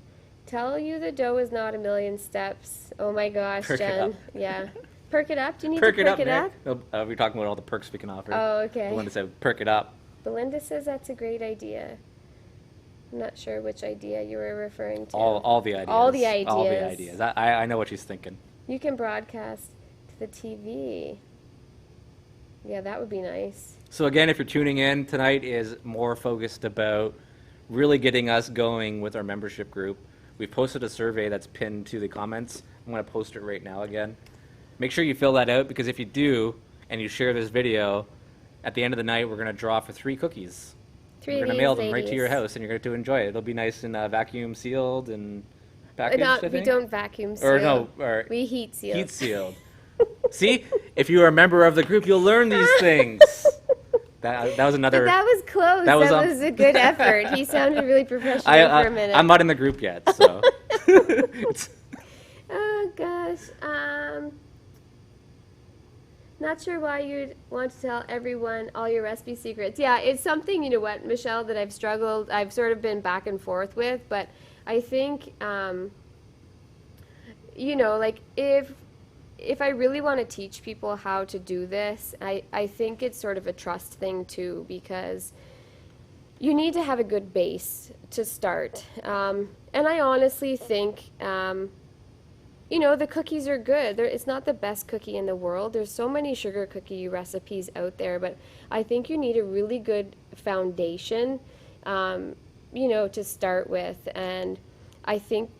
Tell you the dough is not a million steps. Oh my gosh, Perk it Jen. up. Yeah. Perk it up? Do you need Perk to it up, perk it Nick. up? Oh, we're talking about all the perks we can offer. Oh, okay. Belinda said, perk it up. Belinda says that's a great idea. I'm not sure which idea you were referring to. All the ideas. All the All the ideas. ideas. I know what she's thinking. You can broadcast to the TV. Yeah, that would be nice. So again, if you're tuning in, tonight is more focused about really getting us going with our membership group. We've posted a survey that's pinned to the comments. I'm going to post it right now again. Make sure you fill that out, because if you do and you share this video, at the end of the night, we're going to draw for 3 cookies. Three We're of going to these mail them right to your ladies. house, and you're going to enjoy it. It'll be nice and vacuum sealed and packaged, I We think. don't vacuum seal. Or no, or We heat seal. heat sealed. See, if you are a member of the group, you'll learn these things. That was another. But that was close. That That was was, a good effort. He sounded really professional for a minute. I'm not in the group yet, so. It's- Oh gosh. Not sure why you'd want to tell everyone all your recipe secrets. Yeah, it's something, you know what, Michelle, that I've sort of been back and forth with, but I think, you know, like if I really want to teach people how to do this, I think it's sort of a trust thing too, because you need to have a good base to start. And I honestly think, you know, the cookies are good. It's not the best cookie in the world. There's so many sugar cookie recipes out there, but I think you need a really good foundation, you know, to start with. And I think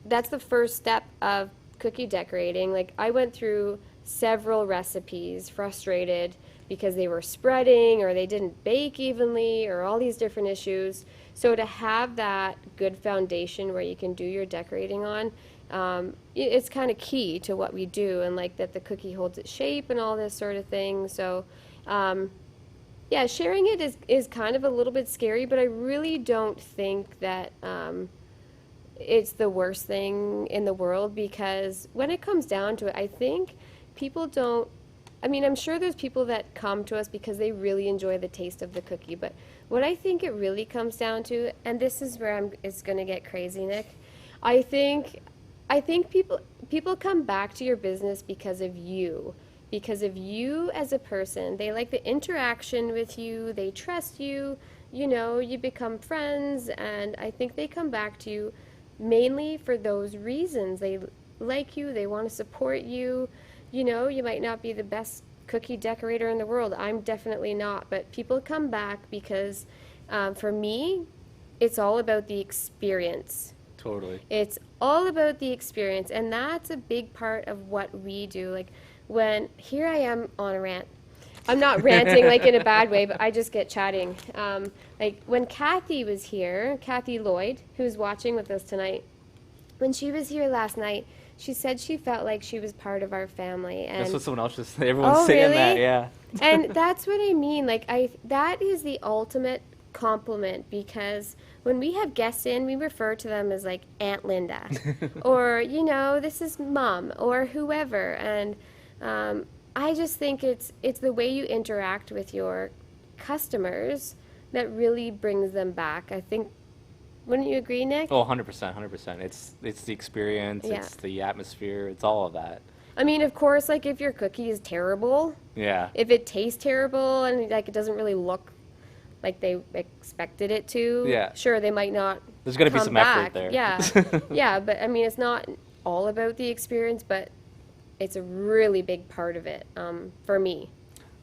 that's the first step of cookie decorating. Like, I went through several recipes, frustrated because they were spreading or they didn't bake evenly or all these different issues. So to have that good foundation where you can do your decorating on, it's kind of key to what we do, and like that the cookie holds its shape and all this sort of thing. So yeah, sharing it is kind of a little bit scary, but I really don't think that it's the worst thing in the world, because when it comes down to it, I think people don't, I mean, I'm sure there's people that come to us because they really enjoy the taste of the cookie, but what I think it really comes down to, and this is where it's going to get crazy, Nick, I think people come back to your business because of you as a person. They like the interaction with you, they trust you, you know, you become friends, and I think they come back to you mainly for those reasons. They like you, they want to support you. You know, you might not be the best cookie decorator in the world. I'm definitely not, but people come back because for me, it's all about the experience. Totally. It's all about the experience, and that's a big part of what we do. Like, when here I am on a rant. I'm not ranting like in a bad way, but I just get chatting. Like when Kathy was here, Kathy Lloyd, who's watching with us tonight, when she was here last night, she said she felt like she was part of our family. And That's what someone else just said. Everyone's Oh, saying really? that, yeah. and that's what I mean. Like, that is the ultimate compliment, because when we have guests in, we refer to them as like Aunt Linda, or, you know, this is Mom, or whoever. And I just think it's the way you interact with your customers that really brings them back. I think, wouldn't you agree, Nick? Oh, 100%, 100%. It's the experience, Yeah. it's the atmosphere, it's all of that. I mean, of course, like if your cookie is terrible, Yeah. if it tastes terrible and like it doesn't really look like they expected it to, Yeah. sure, they might not There's got to be come some back. effort there. Yeah, yeah, but I mean, it's not all about the experience, but it's a really big part of it for me.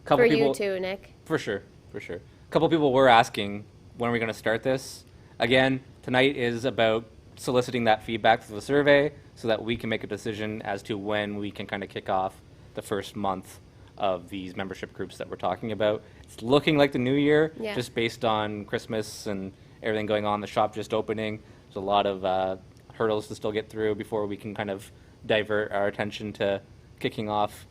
Couple For people, you too, Nick. For sure, for sure. A couple people were asking, when are we going to start this? Again, tonight is about soliciting that feedback through the survey so that we can make a decision as to when we can kind of kick off the first month of these membership groups that we're talking about. It's looking like the new year, Yeah. just based on Christmas and everything going on, the shop just opening. There's a lot of hurdles to still get through before we can kind of divert our attention to kicking off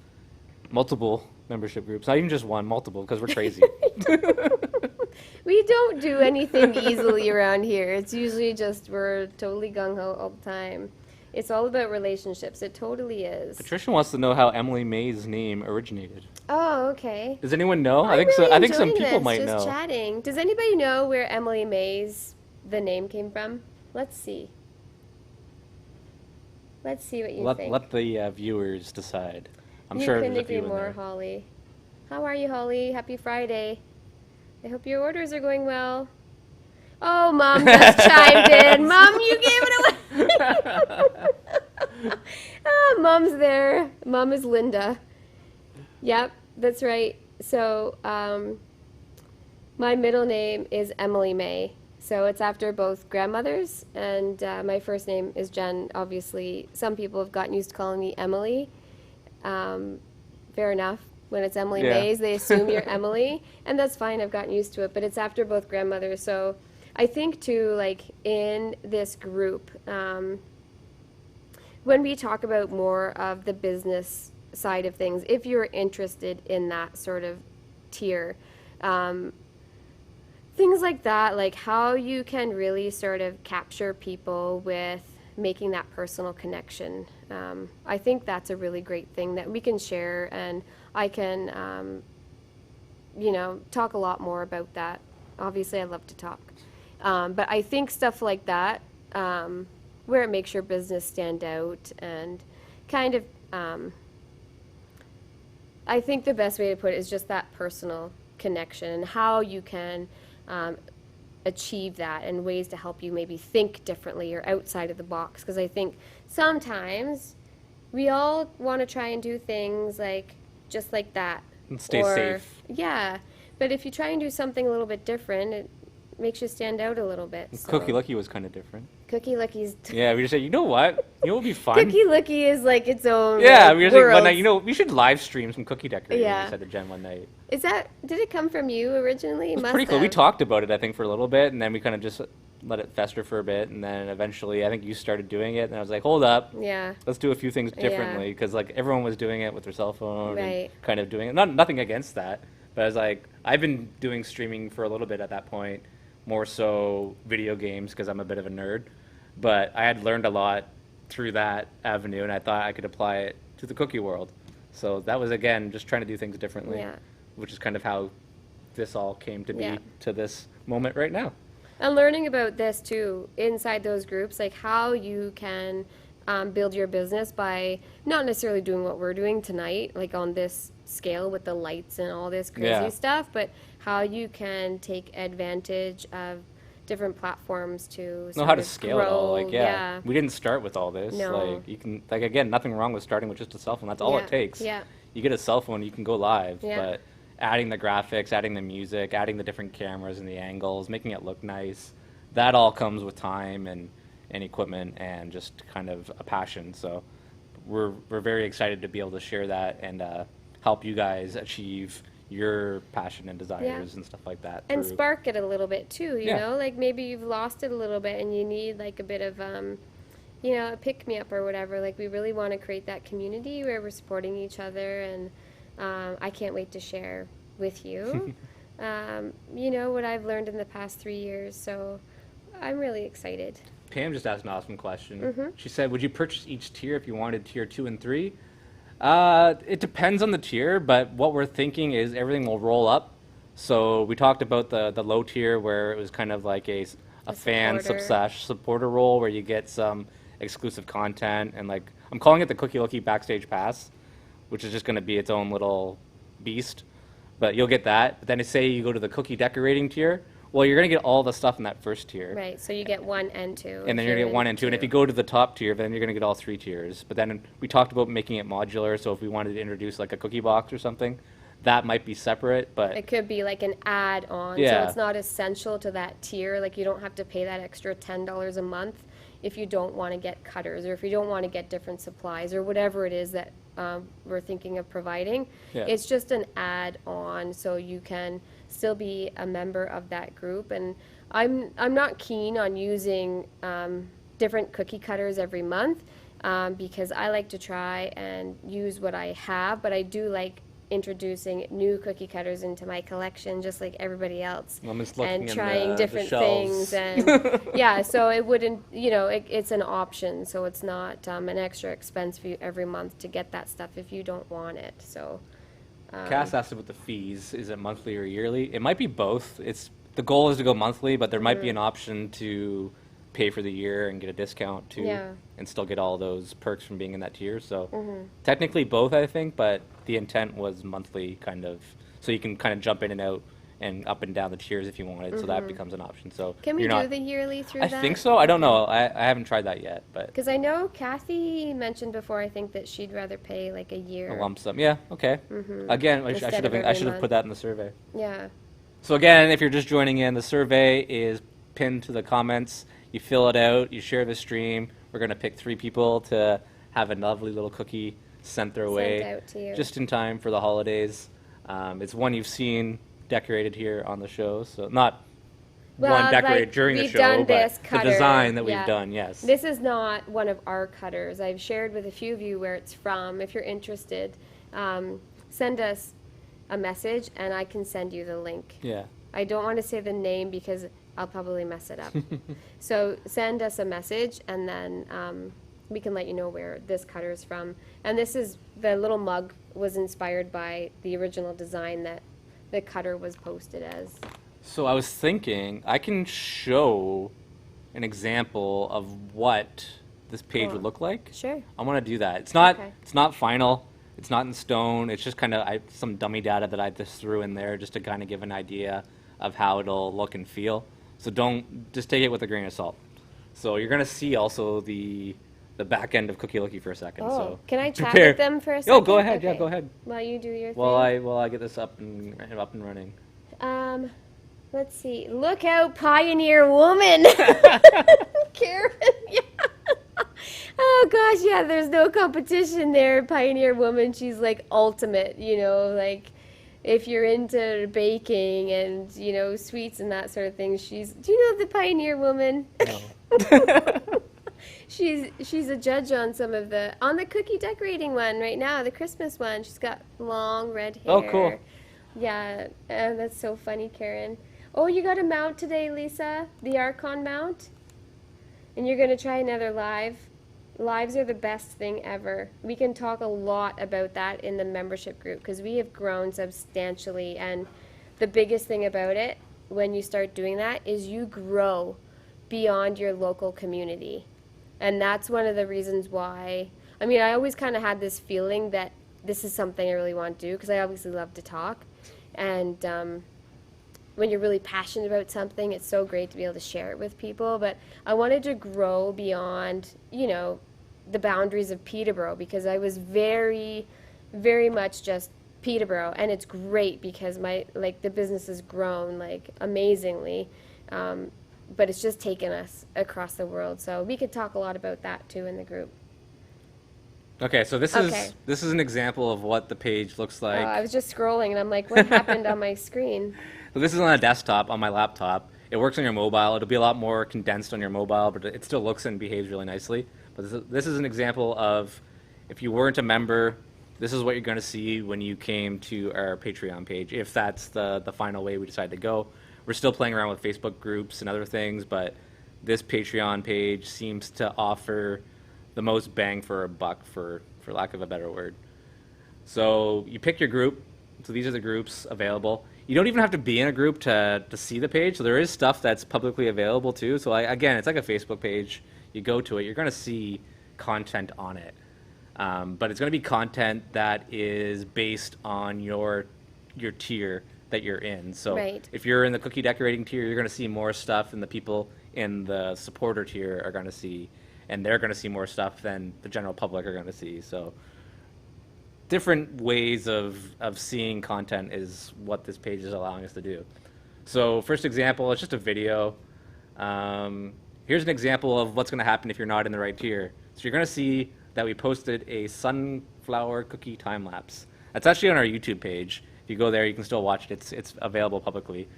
multiple membership groups. Not even just one, multiple, because we're crazy. We don't do anything easily around here. It's usually just we're totally gung-ho all the time. It's all about relationships. It totally is. Patricia wants to know how Emily May's name originated. Oh, okay. Does anyone know? I I'm think so. really I think some enjoying people this, might just know. chatting. Does anybody know where Emily May's the name came from? Let's see. Let's see what you Let think. let the viewers decide. I'm You sure couldn't there's a few agree in more, there. Holly. How are you, Holly? Happy Friday. I hope your orders are going well. Oh, Mom just chimed in. Mom, you gave it away. Oh, Mom's there. Mom is Linda. Yep, that's right. So, my middle name is Emily May. So it's after both grandmothers, and my first name is Jen. Obviously, some people have gotten used to calling me Emily. Fair enough. When it's Emily Yeah. Mays, they assume you're Emily, and that's fine. I've gotten used to it. But it's after both grandmothers, so I think too, like in this group, when we talk about more of the business side of things, if you're interested in that sort of tier, things like that, like how you can really sort of capture people with making that personal connection. I think that's a really great thing that we can share, and I can, talk a lot more about that. Obviously, I love to talk. But I think stuff like that, where it makes your business stand out and kind of, I think the best way to put it is just that personal connection and how you can achieve that and ways to help you maybe think differently or outside of the box. Because I think sometimes we all want to try and do things like just like that. And stay safe. Yeah. But if you try and do something a little bit different, it makes you stand out a little bit. So. Cookie Lucky was kind of different. Cookie Lucky's. Yeah, we just said, you know what? You know what would be fun? Cookie Lucky is like its own. Yeah, like, we were saying one world. night, you know, we should live stream some cookie decorating. Yeah. We said to Jen one night. Is that? Did it come from you originally? It was Must pretty cool. We have. talked about it, I think, for a little bit, and then we kind of just let it fester for a bit, and then eventually, I think you started doing it, and I was like, hold up, Yeah. let's do a few things Yeah. differently, because like everyone was doing it with their cell phone Right. and kind of doing it. Nothing against that, but I was like, I've been doing streaming for a little bit at that point, more so video games because I'm a bit of a nerd, but I had learned a lot through that avenue, and I thought I could apply it to the cookie world. So that was again just trying to do things differently, Yeah. which is kind of how this all came to be Yeah. to this moment right now. And learning about this too inside those groups, like how you can build your business by not necessarily doing what we're doing tonight, like on this scale with the lights and all this crazy Yeah. stuff, but how you can take advantage of different platforms to Know sort how to of scale it all. Like, grow. yeah, we didn't start with all this. No. Like, you can, like, again, nothing wrong with starting with just a cell phone. That's all Yeah. it takes. Yeah. You get a cell phone, you can go live. Yeah. But adding the graphics, adding the music, adding the different cameras and the angles, making it look nice, that all comes with time and equipment and just kind of a passion. So we're very excited to be able to share that and help you guys achieve your passion and desires and stuff like that. And through- spark it a little bit too, you Yeah. know, like maybe you've lost it a little bit and you need like a bit of a pick me up or whatever. Like we really want to create that community where we're supporting each other, and I can't wait to share with you what I've learned in the past 3 years. So I'm really excited. Pam just asked an awesome question. Mm-hmm. She said, would you purchase each tier if you wanted tier 2 and 3? It depends on the tier, but what we're thinking is everything will roll up. So we talked about the low tier where it was kind of like a fan supporter. supporter role where you get some exclusive content, and like I'm calling it the Cookie Lucky Backstage Pass, which is just going to be its own little beast. But you'll get that. But then say you go to the cookie decorating tier, well, you're going to get all the stuff in that first tier. Right, so you get 1 and 2. And then you're going to get 1 and 2. And if you go to the top tier, then you're going to get all 3 tiers. But then we talked about making it modular, so if we wanted to introduce like a cookie box or something, that might be separate. But It could be like an add-on, Yeah. so it's not essential to that tier. Like you don't have to pay that extra $10 a month if you don't want to get cutters or if you don't want to get different supplies or whatever it is that we're thinking of providing. Yeah. It's just an add-on, so you can still be a member of that group. And I'm not keen on using different cookie cutters every month because I like to try and use what I have, but I do like introducing new cookie cutters into my collection just like everybody else, I'm just looking and in trying the different shelves. things. And yeah, so it wouldn't, it's an option, so it's not an extra expense for you every month to get that stuff if you don't want it. So Cass asked about the fees. Is it monthly or yearly? It might be both. The goal is to go monthly, but there might be an option to pay for the year and get a discount too, Yeah. and still get all those perks from being in that tier. So Mm-hmm. technically both, I think, but the intent was monthly kind of, so you can kind of jump in and out and up and down the tiers if you wanted. So that becomes an option. So Can we you're do not, the yearly through I that? think so. I don't know. I haven't tried that yet, but Because I know Kathy mentioned before, I think that she'd rather pay like a year. a lump sum. Yeah. Okay. Mhm. Again, I Instead should of have every put month. that in the survey. Yeah. So again, if you're just joining in, the survey is pinned to the comments. You fill it out, you share the stream. We're going to pick 3 people to have a lovely little cookie sent their way Sent out to you. just in time for the holidays. It's one you've seen decorated here on the show, so not Well, one decorated like, during the we've show, done but this the cutter, design that yeah. we've done, yes. This is not one of our cutters. I've shared with a few of you where it's from. If you're interested, send us a message and I can send you the link. Yeah. I don't want to say the name because I'll probably mess it up. So send us a message and then we can let you know where this cutter is from. And this is, the little mug was inspired by the original design that the cutter was posted as. So I was thinking I can show an example of what this page would look like. Sure. I want to do that. It's not Okay. it's not final. It's not in stone. It's just kind of some dummy data that I just threw in there just to kind of give an idea of how it'll look and feel. So don't just take it with a grain of salt. So you're gonna see also the back end of Cookie Lookie for a second. Oh, So can I chat prepare- with them for a second? Oh, go ahead. Yeah, Okay. go ahead. While you do your While thing. I get this up and running. Let's see. Look out, Pioneer Woman. Karen. Yeah. Oh gosh, yeah. There's no competition there. Pioneer Woman. She's like ultimate. You know, like if you're into baking and sweets and that sort of thing. Do you know the Pioneer Woman? No. She's a judge on on the cookie decorating one right now, the Christmas one. She's got long red hair. Oh, cool. Yeah, that's so funny, Karen. Oh, you got a mount today, Lisa? The Archon mount? And you're going to try another live? Lives are the best thing ever. We can talk a lot about that in the membership group because we have grown substantially. And the biggest thing about it, when you start doing that, is you grow beyond your local community. And that's one of the reasons why, I always kind of had this feeling that this is something I really want to do because I obviously love to talk. And when you're really passionate about something, it's so great to be able to share it with people. But I wanted to grow beyond, the boundaries of Peterborough because I was very, very much just Peterborough. And it's great because the business has grown amazingly. But it's just taken us across the world. So we could talk a lot about that too in the group. Okay, so this Okay. is an example of what the page looks like. I was just scrolling and I'm like, what happened on my screen? So this is on a desktop on my laptop. It works on your mobile. It'll be a lot more condensed on your mobile, but it still looks and behaves really nicely. But this is an example of if you weren't a member, this is what you're going to see when you came to our Patreon page, if that's the final way we decide to go. We're still playing around with Facebook groups and other things, but this Patreon page seems to offer the most bang for a buck, for lack of a better word. So you pick your group. So these are the groups available. You don't even have to be in a group to see the page. So there is stuff that's publicly available too. So again, it's like a Facebook page. You go to it, you're going to see content on it. But it's going to be content that is based on your tier that you're in. So Right. if you're in the cookie decorating tier, you're going to see more stuff than the people in the supporter tier are going to see. And they're going to see more stuff than the general public are going to see. So different ways of seeing content is what this page is allowing us to do. So first example, it's just a video. Here's an example of what's going to happen if you're not in the right tier. So you're going to see that we posted a sunflower cookie time lapse. That's actually on our YouTube page. If you go there, you can still watch it. It's available publicly.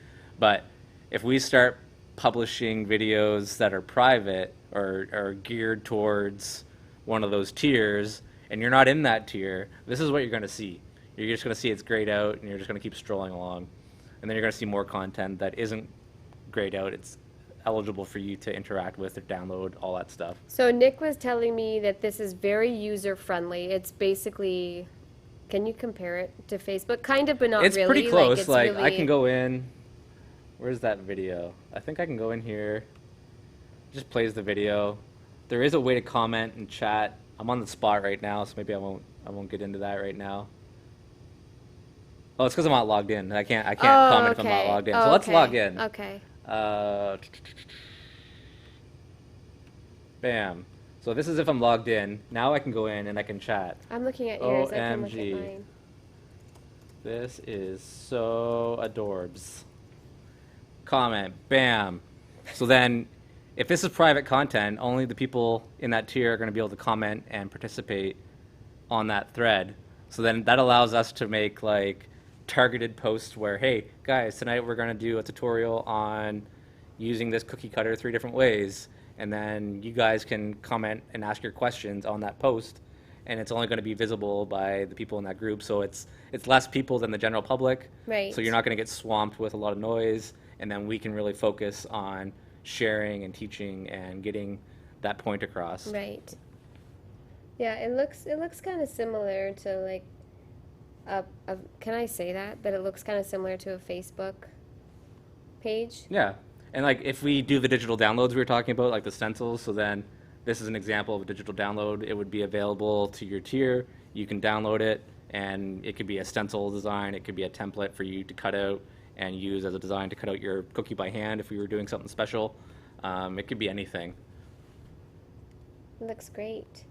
But if we start publishing videos that are private or are geared towards one of those tiers, and you're not in that tier, this is what you're going to see. You're just going to see it's grayed out, and you're just going to keep strolling along. And then you're going to see more content that isn't grayed out. It's eligible for you to interact with or download, all that stuff. So Nick was telling me that this is very user-friendly. It's basically, can you compare it to Facebook? Kind of, but not It's really. pretty close. it's I really- can go in. Where's that video? I think I can go in here. just plays the video. There is a way to comment and chat. I'm on the spot right now, so maybe I won't get into that right now. Oh, it's because I'm not logged in. I can't comment if I'm not logged in. So let's log in. Okay. Bam. So this is if I'm logged in. Now I can go in and I can chat. I'm looking at yours. I can look at OMG. mine. This is so adorbs. Comment. Bam. So then, if this is private content, only the people in that tier are going to be able to comment and participate on that thread. So then that allows us to make like targeted posts where, hey, guys, tonight we're going to do a tutorial on using this cookie cutter 3 different ways. And then you guys can comment and ask your questions on that post. And it's only going to be visible by the people in that group. So it's less people than the general public. Right. So you're not going to get swamped with a lot of noise. And then we can really focus on sharing and teaching and getting that point across. Right. Yeah, it looks kind of similar to like can I say that it looks kind of similar to a Facebook page? Yeah. And like if we do the digital downloads we were talking about, like the stencils, so then this is an example of a digital download. It would be available to your tier. You can download it, and it could be a stencil design. It could be a template for you to cut out and use as a design to cut out your cookie by hand if we were doing something special. It could be anything. It looks great.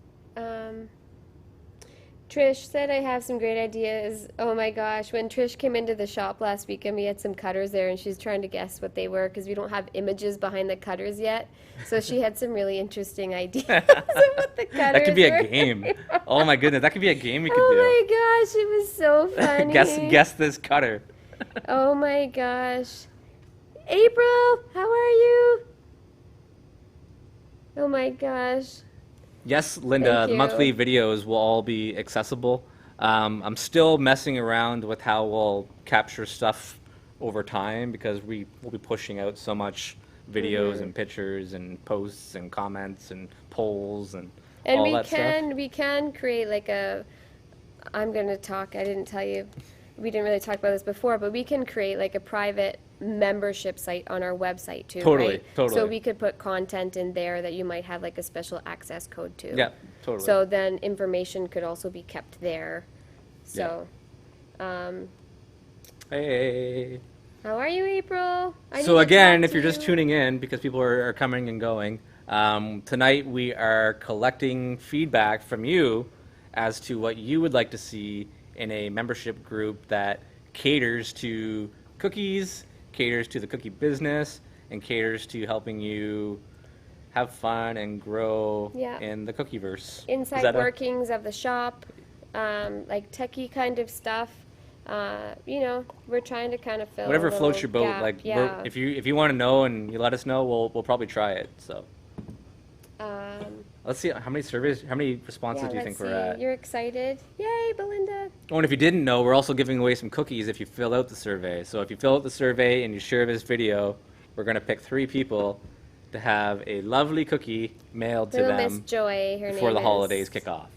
Trish said I have some great ideas. Oh my gosh, when Trish came into the shop last weekend, we had some cutters there, and she's trying to guess what they were because we don't have images behind the cutters yet. So she had some really interesting ideas of what the cutters That could be a were. game. Oh my goodness, that could be a game we could do. Oh my gosh, it was so funny. Guess this cutter. Oh my gosh. April, how are you? Oh my gosh. Yes, Linda, Thank the you. monthly videos will all be accessible. I'm still messing around with how we'll capture stuff over time because we will be pushing out so much videos and pictures and posts and comments and polls and all And that stuff. we can create like I'm going to talk, I didn't tell you, we didn't really talk about this before, but we can create like a private membership site on our website too, Totally, right? totally. So we could put content in there that you might have like a special access code to. Yeah, totally. So then information could also be kept there. So, Hey. how are you, April? I So need to again, talk if to you're just you. tuning in because people are coming and going, tonight we are collecting feedback from you as to what you would like to see in a membership group that caters to cookies, caters to the cookie business, and caters to helping you have fun and grow Yeah. in the cookieverse. Is Inside that workings of the shop, like techie kind of stuff. You know, we're trying to kind of fill whatever a floats little your boat? gap. Like, yeah. if you want to know and you let us know, we'll probably try it. So let's see how many responses yeah, do you think let's we're see. at? You're excited? Yay, Belinda! Oh, and if you didn't know, we're also giving away some cookies if you fill out the survey. So if you fill out the survey and you share this video, we're going to pick 3 people to have a lovely cookie mailed to Little Miss them Joy, her before name the is. holidays kick off.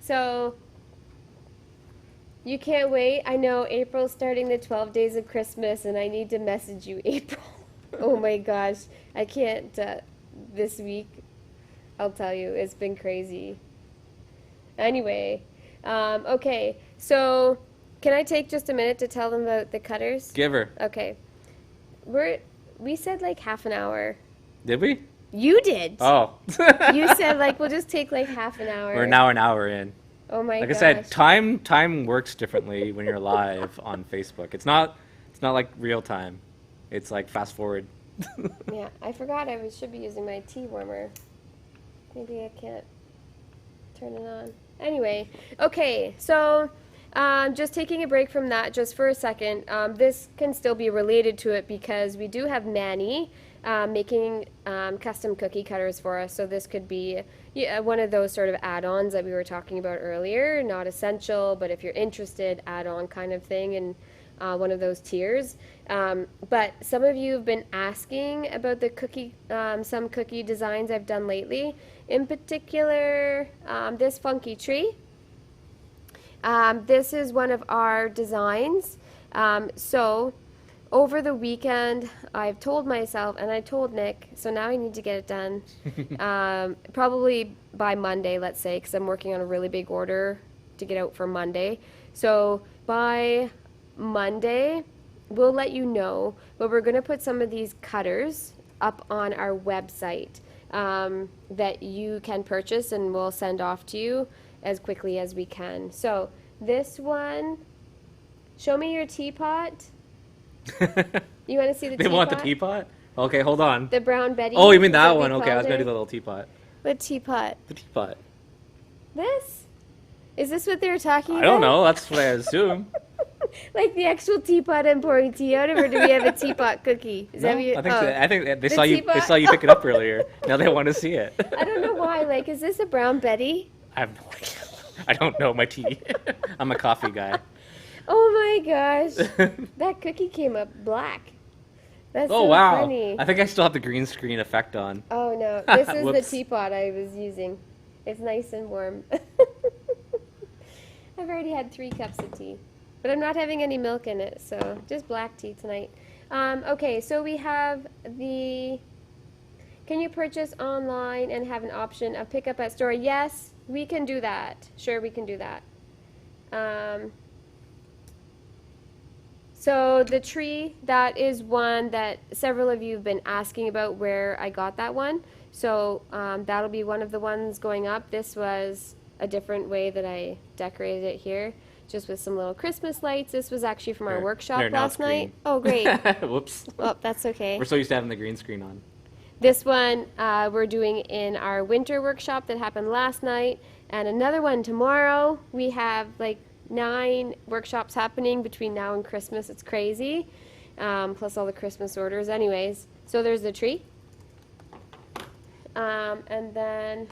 So you can't wait. I know April's starting the 12 days of Christmas, and I need to message you, April. Oh my gosh, I can't. This week, I'll tell you, it's been crazy. Anyway, okay. So can I take just a minute to tell them about the cutters? Give her. Okay. We said like half an hour. Did we? You did. Oh. You said like we'll just take like half an hour. We're now an hour in. Oh my Like gosh. I said, time works differently when you're live on Facebook. It's not like real time. It's like fast forward. Yeah, I forgot should be using my tea warmer. Maybe I can't turn it on. Anyway, okay, so just taking a break from that just for a second. This can still be related to it because we do have Manny making custom cookie cutters for us. So this could be one of those sort of add-ons that we were talking about earlier. Not essential, but if you're interested, add-on kind of thing. And one of those tiers. But some of you have been asking about the cookie, some cookie designs I've done lately. In particular, this funky tree. This is one of our designs. So over the weekend, I've told myself, and I told Nick, so now I need to get it done. Probably by Monday, let's say, because I'm working on a really big order to get out for Monday. So by Monday, we'll let you know, but we're going to put some of these cutters up on our website that you can purchase, and we'll send off to you as quickly as we can. So this one, show me your teapot. You want to see the They teapot? want the teapot? Okay, hold on. The Brown Betty. Oh, you mean is that what we one? Okay, I was called gonna do her. the little teapot. What teapot? The teapot. This? Is this what they were talking I about? don't know. That's what I assume. Like the actual teapot I'm pouring tea out of, or do we have a teapot cookie? Is No, that what you, I think oh. I think they The saw you. They teapot? saw you pick it up earlier. Now they want to see it. I don't know why. Like, is this a Brown Betty? I have no idea. I don't know my tea. I'm a coffee guy. Oh my gosh. That cookie came up black. That's Oh so wow! funny. I think I still have the green screen effect on. Oh no, this is the Whoops. teapot I was using. It's nice and warm. I've already had 3 cups of tea, but I'm not having any milk in it, so just black tea tonight. Okay, so we have the, can you purchase online and have an option of pickup at store? Yes, we can do that. Sure, we can do that. So the tree, that is one that several of you have been asking about where I got that one. So that'll be one of the ones going up. This was a different way that I decorated it here, just with some little Christmas lights. This was actually from our There- workshop there, now last it's green. night. Oh, great. Whoops. Well, that's okay. We're so used to having the green screen on. This one we're doing in our winter workshop that happened last night, and another one tomorrow. We have like 9 workshops happening between now and Christmas. It's crazy, plus all the Christmas orders. Anyways, so there's the tree. And then,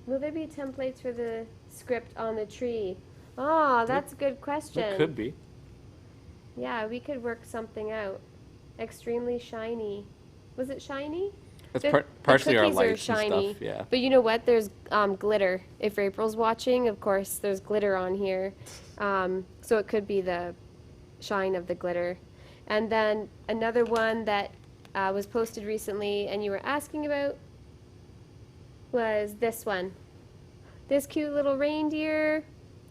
will there be templates for the script on the tree? Oh, that's a good question. It could be. Yeah, we could work something out. Extremely shiny. Was it shiny? That's The- partially our cookies are lights and shiny, stuff. Yeah. But you know what? There's glitter. If April's watching, of course, there's glitter on here. So it could be the shine of the glitter. And then another one that was posted recently and you were asking about was this one. This cute little reindeer.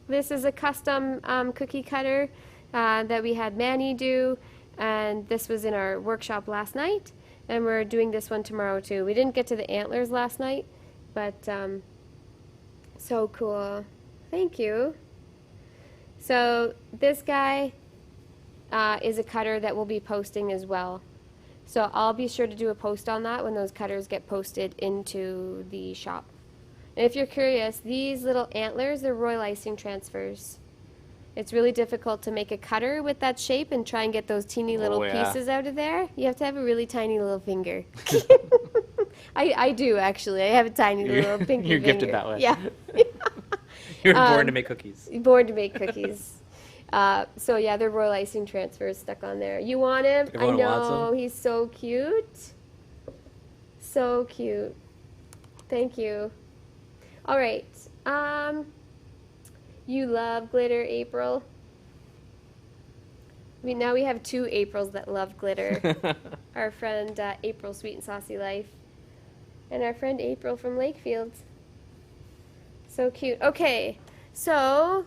This is a custom cookie cutter that we had Manny do. And this was in our workshop last night. And we're doing this one tomorrow too. We didn't get to the antlers last night, but so cool. Thank you. So this guy is a cutter that we'll be posting as well. So I'll be sure to do a post on that when those cutters get posted into the shop. And if you're curious, these little antlers, they're royal icing transfers. It's really difficult to make a cutter with that shape and try and get those teeny little yeah. pieces out of there. You have to have a really tiny little finger. I do, actually. I have a tiny little pinky You're finger. gifted that way. Yeah. You're born to make cookies. Born to make cookies. So yeah, they're royal icing transfers stuck on there. You want him? Everyone I wants know. him. He's so cute. So cute. Thank you. All right. You love glitter, April. Now we have 2 Aprils that love glitter. Our friend April, Sweet and Saucy Life, and our friend April from Lakefield. So cute. Okay, so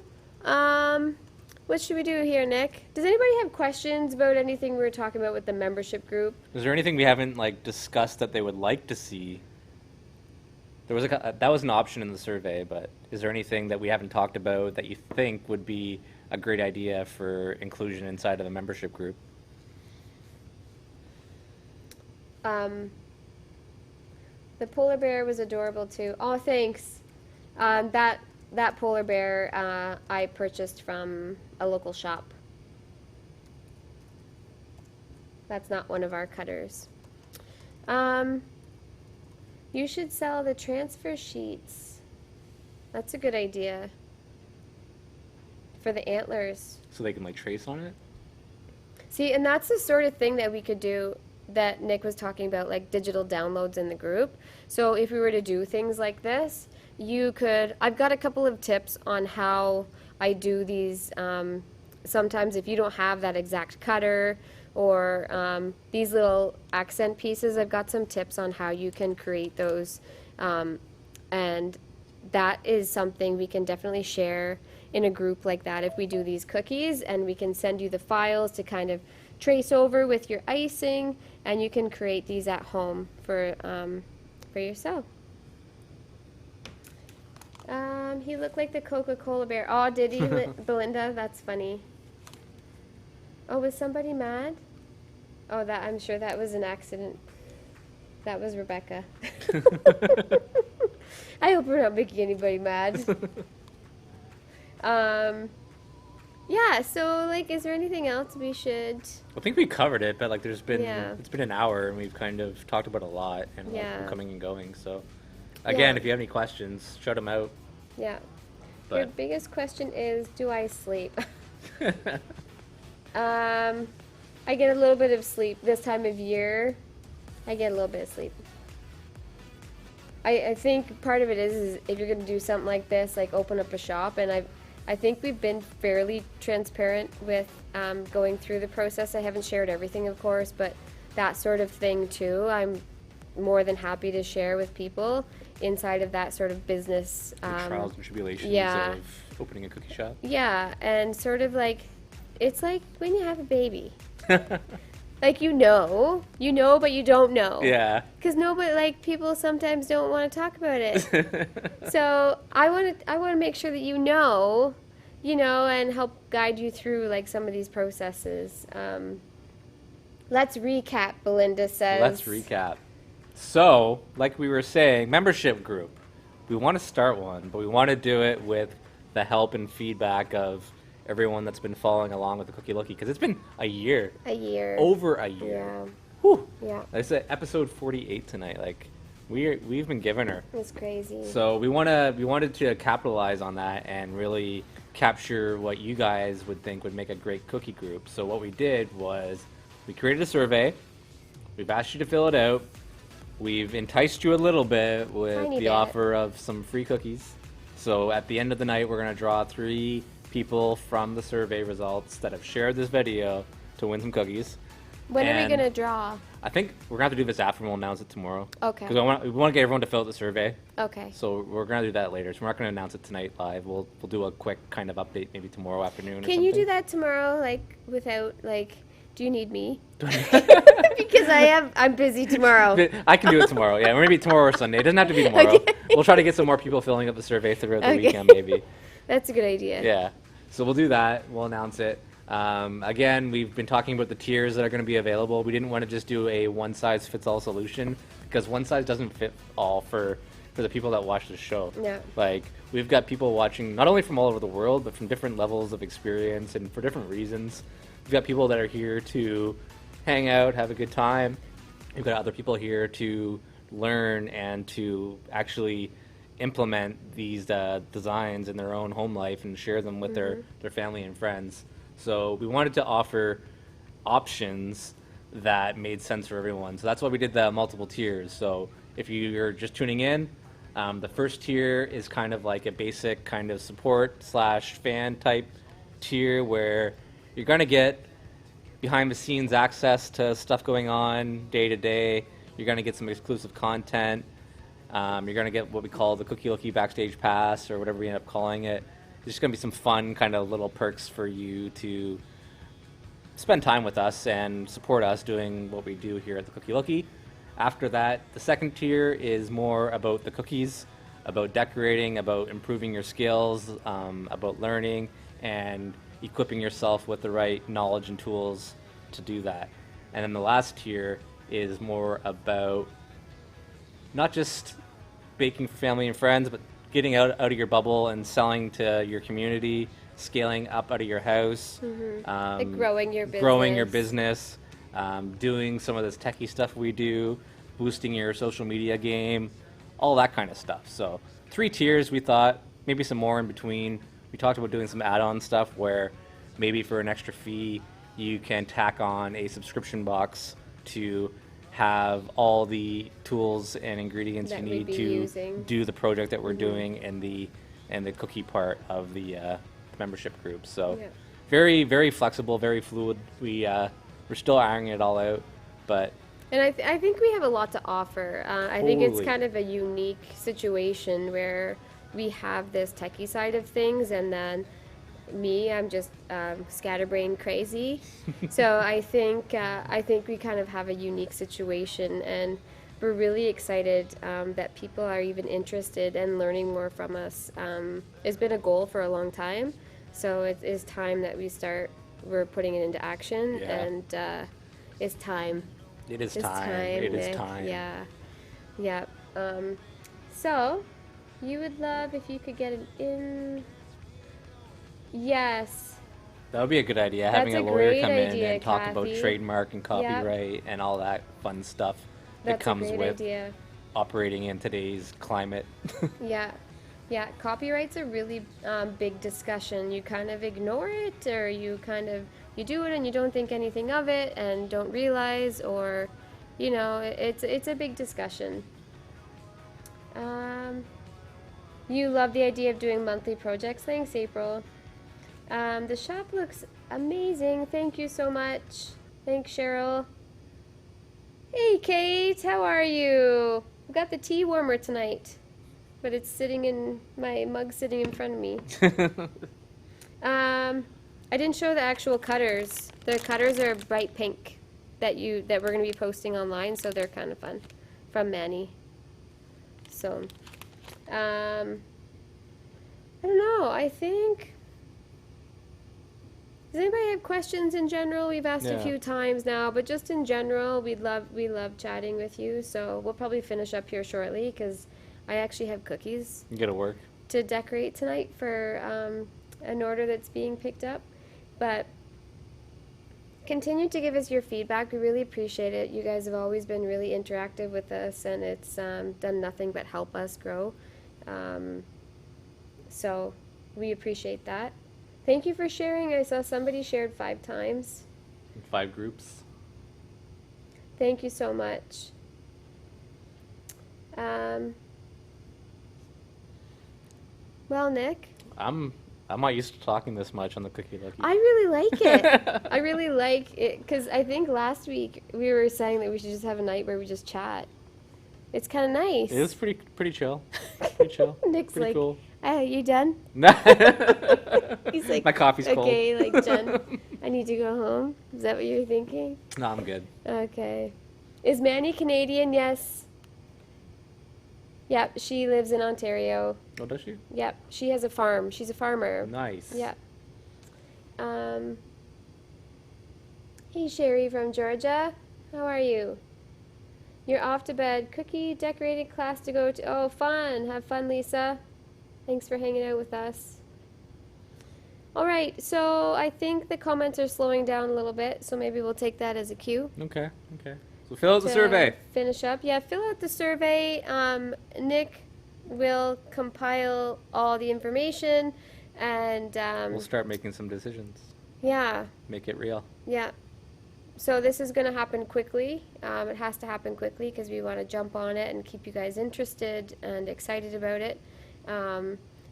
what should we do here, Nick? Does anybody have questions about anything we were talking about with the membership group? Is there anything we haven't discussed that they would like to see? There was that was an option in the survey, but is there anything that we haven't talked about that you think would be a great idea for inclusion inside of the membership group? The polar bear was adorable too. Oh, thanks. That polar bear I purchased from a local shop. That's not one of our cutters. You should sell the transfer sheets. That's a good idea. For the antlers. So they can trace on it? See, and that's the sort of thing that we could do that Nick was talking about, like digital downloads in the group. So if we were to do things like this, you could, I've got a couple of tips on how I do these sometimes if you don't have that exact cutter or these little accent pieces, I've got some tips on how you can create those. And that is something we can definitely share in a group like that if we do these cookies, and we can send you the files to kind of trace over with your icing, and you can create these at home for yourself. He looked like the Coca-Cola bear. Oh, did he, Belinda? That's funny. Oh, was somebody mad? Oh, that I'm sure that was an accident. That was Rebecca. I hope we're not making anybody mad. Yeah, so, like, is there anything else we should... I think we covered it, but, like, it's been an hour, and we've kind of talked about a lot, and like, we're coming and going, so... Again, if you have any questions, shout them out. Yeah. But... Your biggest question is, do I sleep? I get a little bit of sleep this time of year. I get a little bit of sleep. I think part of it is if you're going to do something like this, like open up a shop, and I think we've been fairly transparent with going through the process. I haven't shared everything, of course, but that sort of thing too, I'm more than happy to share with people inside of that sort of business. The trials and tribulations of opening a cookie shop. Yeah, and sort of like, it's like when you have a baby. Like, you know, but you don't know. Yeah. Because nobody, like, people sometimes don't want to talk about it. So I want to make sure that you know, and help guide you through, like, some of these processes. Let's recap, Belinda says. Let's recap. So, like we were saying, membership group. We want to start one, but we want to do it with the help and feedback of everyone that's been following along with the Cookie Lookie, because it's been a year. A year. Over a year. Yeah. Whew. Yeah. I said episode 48 tonight. Like, we've been giving her. It's crazy. So we wanted to capitalize on that and really capture what you guys would think would make a great cookie group. So what we did was we created a survey. We've asked you to fill it out. We've enticed you a little bit with Tiny the bit. offer of some free cookies. So at the end of the night, we're going to draw 3 people from the survey results that have shared this video to win some cookies. When are we And going to draw? I think we're going to have to do this after, and we'll announce it tomorrow. Okay. Because we want to get everyone to fill out the survey. Okay. So we're going to do that later. So we're not going to announce it tonight live. We'll do a quick kind of update maybe tomorrow afternoon or Can you do something. that tomorrow, like, without, like, do you need me? Because I'm busy tomorrow. I can do it tomorrow. Yeah, or maybe tomorrow or Sunday. It doesn't have to be tomorrow. Okay. We'll try to get some more people filling up the survey throughout the Okay. weekend maybe. That's a good idea. Yeah. So we'll do that. We'll announce it. Again, we've been talking about the tiers that are going to be available. We didn't want to just do a one-size-fits-all solution because one size doesn't fit all for the people that watch the show. Yeah. Like, we've got people watching not only from all over the world, but from different levels of experience and for different reasons. We've got people that are here to hang out, have a good time. We've got other people here to learn and to actually implement these designs in their own home life and share them with their family and friends. So we wanted to offer options that made sense for everyone. So that's why we did the multiple tiers. So if you're just tuning in, the first tier is kind of like a basic kind of support / fan type tier where you're going to get behind the scenes access to stuff going on day to day. You're going to get some exclusive content. You're going to get what we call the Cookie Lookie Backstage Pass or whatever we end up calling it. There's just going to be some fun kind of little perks for you to spend time with us and support us doing what we do here at the Cookie Lookie. After that, the second tier is more about the cookies, about decorating, about improving your skills, about learning, and equipping yourself with the right knowledge and tools to do that. And then the last tier is more about not just baking for family and friends, but getting out of your bubble and selling to your community, scaling up out of your house, Like growing your business. Doing some of this techie stuff we do, boosting your social media game, all that kind of stuff. So 3 tiers, we thought, maybe some more in between. We talked about doing some add-on stuff where maybe for an extra fee you can tack on a subscription box to have all the tools and ingredients That you we'd need be to using. do the project that we're doing and the cookie part of the membership group. So Yeah. very, very flexible, very fluid. We're still ironing it all out, but And I think we have a lot to offer. I think it's Totally. kind of a unique situation where we have this techie side of things, and then me, I'm just scatterbrain crazy. So I think we kind of have a unique situation, and we're really excited that people are even interested in learning more from us. It's been a goal for a long time, so it is time that we're putting it into action, Yeah. and it's time. it is It's time. time. It is Nick. time. Yeah. Yeah. So, you would love if you could get an in. Yes. That would be a good idea. That's Having a a lawyer great come in idea, and talk about Kathy. trademark and copyright and all that fun stuff that That's a comes great with idea. operating in today's climate. Yeah. Yeah. Copyright's a really big discussion. You kind of ignore it, or you do it and you don't think anything of it and don't realize, or, it's a big discussion. You love the idea of doing monthly projects. Thanks, April. The shop looks amazing. Thank you so much. Thanks, Cheryl. Hey, Kate. How are you? I've got the tea warmer tonight, but it's sitting in my mug, sitting in front of me. I didn't show the actual cutters. The cutters are bright pink that we're going to be posting online, so they're kind of fun, from Manny. So, I don't know. I think. Does anybody have questions in general? We've asked a Yeah. few times now, but just in general, we love chatting with you. So we'll probably finish up here shortly because I actually have cookies You gotta work. to decorate tonight for an order that's being picked up. But continue to give us your feedback. We really appreciate it. You guys have always been really interactive with us, and it's done nothing but help us grow. So we appreciate that. Thank you for sharing. I saw somebody shared 5 times. 5 groups. Thank you so much. Well, Nick, I'm not used to talking this much on the Cookie Lucky. I really like it. I really like it because I think last week we were saying that we should just have a night where we just chat. It's kind of nice. It is pretty chill. Pretty chill. Nick's pretty like, cool. You done? He's like, My coffee's cold. okay, like, Jen, I need to go home. Is that what you're thinking? No, I'm good. Okay. Is Manny Canadian? Yes. Yep, she lives in Ontario. Oh, does she? Yep, she has a farm. She's a farmer. Nice. Yep. Hey, Sherry from Georgia. How are you? You're off to bed. Cookie decorating class to go to. Oh, fun. Have fun, Lisa. Thanks for hanging out with us. All right, so I think the comments are slowing down a little bit, so maybe we'll take that as a cue. Okay. So fill out the to survey. Finish up. Yeah, fill out the survey. Nick will compile all the information, and We'll start making some decisions. yeah, Make it real. yeah. So this is going to happen quickly. It has to happen quickly because we want to jump on it and keep you guys interested and excited about it.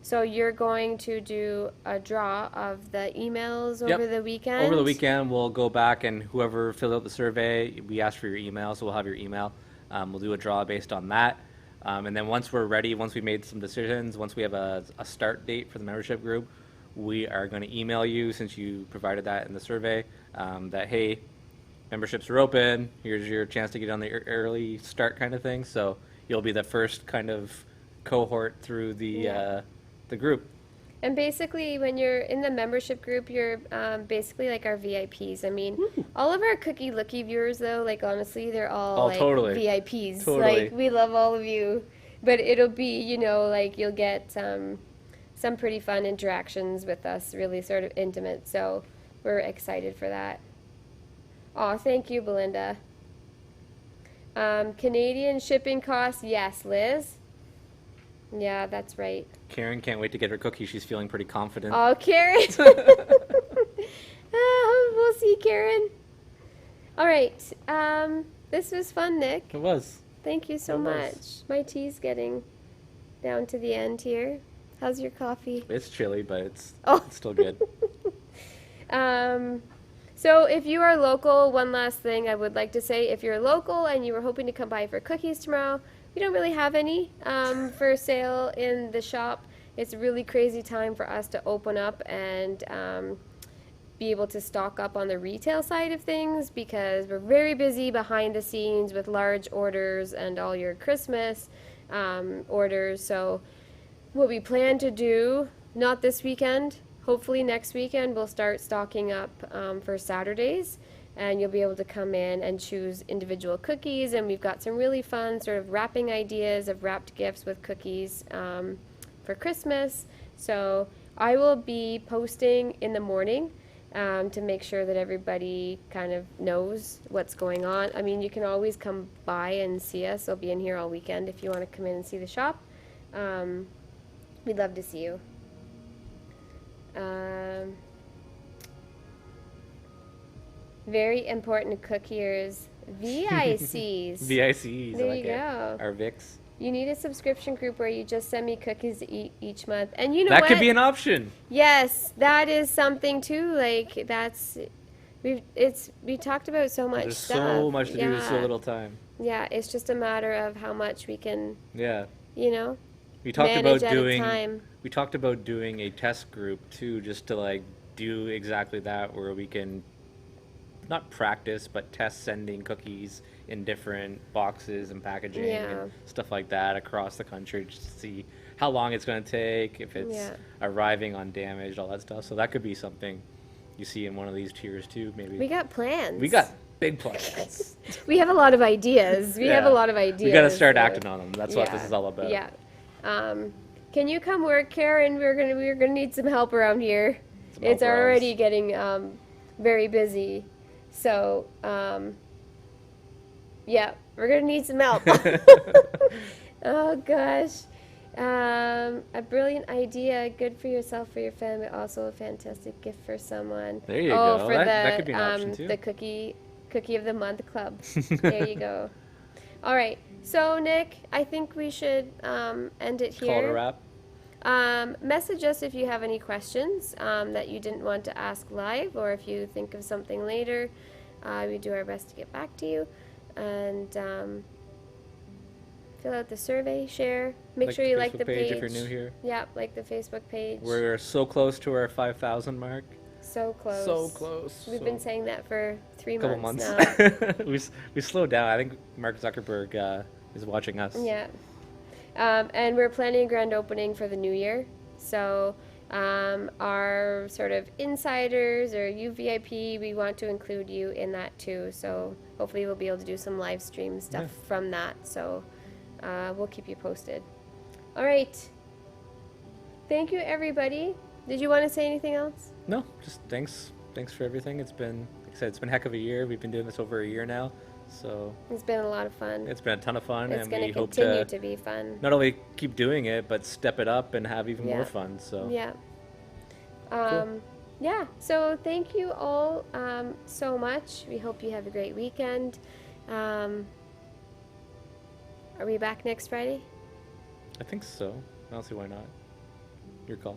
So you're going to do a draw of the emails Yep. over the weekend? Over the weekend, we'll go back and whoever filled out the survey, we ask for your email, so we'll have your email. We'll do a draw based on that. And then once we're ready, once we made some decisions, once we have a start date for the membership group, we are going to email you, since you provided that in the survey, that, hey, memberships are open, here's your chance to get on the early start kind of thing. So you'll be the first kind of cohort through the group. And basically, when you're in the membership group, you're basically like our VIPs. I mean, all of our Cookie Lookie viewers, though, like, honestly, they're all Oh, like totally. VIPs. Totally. Like, we love all of you. But it'll be, like, you'll get some pretty fun interactions with us, really sort of intimate. So we're excited for that. Oh, thank you, Belinda. Canadian shipping costs, yes, Liz. Yeah, that's right. Karen can't wait to get her cookie. She's feeling pretty confident. Oh, Karen. We'll see, Karen. All right. This was fun, Nick. It was. Thank you so It much. was. My tea's getting down to the end here. How's your coffee? It's chilly, but it's Oh. still good. So if you are local, one last thing I would like to say, if you're local and you were hoping to come by for cookies tomorrow, we don't really have any for sale in the shop. It's a really crazy time for us to open up and be able to stock up on the retail side of things because we're very busy behind the scenes with large orders and all your Christmas orders. So what we plan to do, not this weekend, hopefully next weekend, we'll start stocking up for Saturdays, and you'll be able to come in and choose individual cookies, and we've got some really fun sort of wrapping ideas of wrapped gifts with cookies for Christmas. So I will be posting in the morning to make sure that everybody kind of knows what's going on. I mean, you can always come by and see us. I'll be in here all weekend if you want to come in and see the shop. We'd love to see you. Very important cookiers, VICs. VICs. I There like you it. go. Our VIX. You need a subscription group where you just send me cookies to eat each month. And you know That what? could be an option. Yes, that is something too. Like that's we talked about so much There's stuff. so much to do with so Yeah. little time. Yeah, it's just a matter of how much we can, Yeah. you know, We talked manage about at doing a time. we talked about doing a test group too, just to like do exactly that, where we can not practice but test sending cookies in different boxes and packaging Yeah. and stuff like that across the country, just to see how long it's going to take, if it's Yeah. arriving undamaged, all that stuff. So that could be something you see in one of these tiers too, maybe. We got plans. We got big plans. We have a lot of ideas. We have a Yeah. lot of ideas. We got to start so- acting on them. That's what this Yeah. is all about. Yeah. Can you come work, Karen? We're gonna need some help around here. Some It's help around. already getting very busy. So yeah, we're gonna need some help. Oh gosh. A brilliant idea, good for yourself, for your family, also a fantastic gift for someone. There you oh, go. for That could be an option, too. the cookie of the month club. There you go. All right. So Nick, I think we should end it here. Call it a wrap. Message us if you have any questions that you didn't want to ask live, or if you think of something later. We do our best to get back to you. And fill out the survey, share. Make sure you like the page. if you're new here. Yeah, like the Facebook page. We're so close to our 5,000 mark. so close. So close. We've been saying that for 3 couple months months. now. we slowed down. I think Mark Zuckerberg is watching us. Yeah. And we're planning a grand opening for the new year. So our sort of insiders or you VIP, we want to include you in that too. So hopefully we'll be able to do some live stream stuff Yeah. from that. So we'll keep you posted. All right. Thank you, everybody. Did you want to say anything else? No, just thanks. Thanks for everything. It's been, like I said, it's been a heck of a year. We've been doing this over a year now. So It's been a lot of fun. it's been a ton of fun, It's and going we to hope continue to to be fun. not only keep doing it, but step it up and have even Yeah. more fun. So Yeah. Yeah. So thank you all so much. We hope you have a great weekend. Are we back next Friday? I think so. I don't see why not. Your call.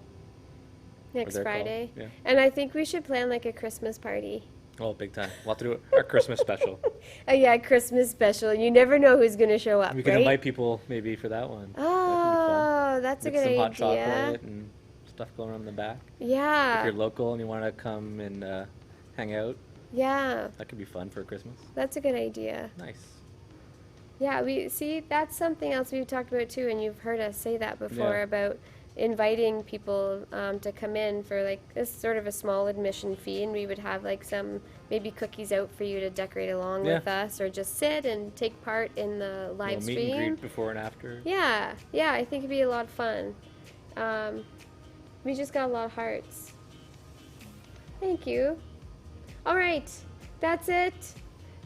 Next their call, Friday. yeah. And I think we should plan like a Christmas party. Oh, big time. We'll have to do our Christmas special. Oh yeah, Christmas special. You never know who's going to show up, We can right? invite people maybe for that one. Oh, that's a Get good some hot idea. chocolate and stuff going on in the back. If Yeah. you're local and you want to come and hang out, Yeah. that could be fun for Christmas. That's a good idea. Nice. Yeah, we see that's something else we've talked about too, and you've heard us say that before Yeah. about inviting people to come in for like this sort of a small admission fee, and we would have like some maybe cookies out for you to decorate along Yeah. with us, or just sit and take part in the live Little meet and stream. greet before and after. Yeah, yeah, I think it'd be a lot of fun. We just got a lot of hearts. Thank you. All right, that's it.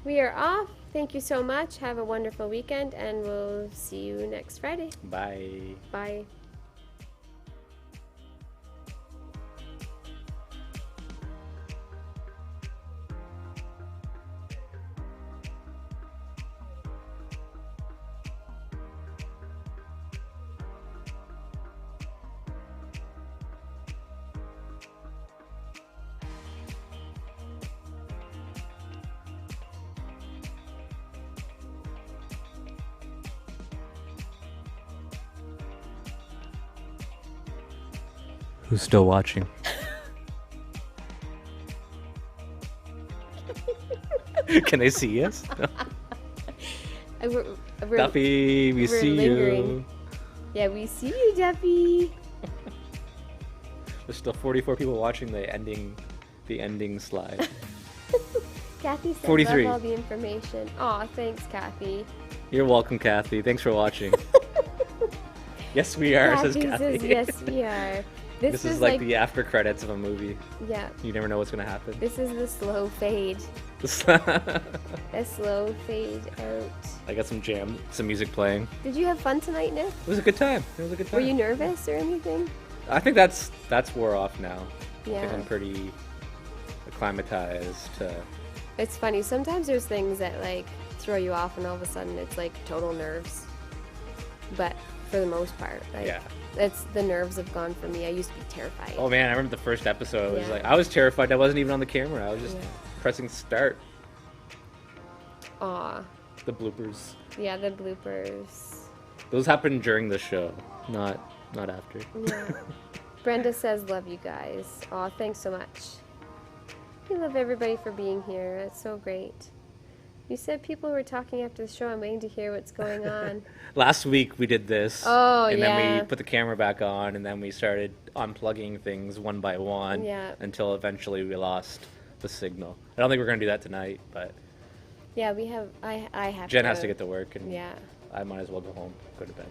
We are off. Thank you so much. Have a wonderful weekend, and we'll see you next Friday. Bye. Bye. Who's still watching? Can they see us? We're- Duffy, we we're see lingering. you. Yeah, we see you, Duffy. There's still 44 people watching the ending slide. Kathy said 43. love all the information. Aw, thanks, Kathy. You're welcome, Kathy. Thanks for watching. Yes, we are, says Kathy Kathy. says yes, we are. This is like the after credits of a movie. Yeah, You never know what's gonna happen. this is the slow fade. A slow fade out. I got some music playing. Did you have fun tonight, Nick? It was a good time. It was a good time. Were you nervous or anything? I think that's wore off now. I think Yeah. I'm pretty acclimatized to. It's funny. Sometimes there's things that like throw you off, and all of a sudden it's like total nerves. But for the most part, like, Yeah. it's the nerves have gone for me. I used to be terrified. Oh man, I remember the first episode. It was Yeah. like I was terrified. I wasn't even on the camera. I was just Yeah. pressing start. Aw, The bloopers. yeah, the bloopers. Those happened during the show, not after. Yeah. Brenda says, love you guys. Aw, thanks so much. We love everybody for being here. It's so great. You said people were talking after the show. I'm waiting to hear what's going on. Last week we did this. Oh, and then yeah. we put the camera back on, and then we started unplugging things one by one. Yeah. Until eventually we lost the signal. I don't think we're gonna do that tonight, but Yeah, we have. I have. Jen has to get to work, and Yeah. I might as well go home, go to bed.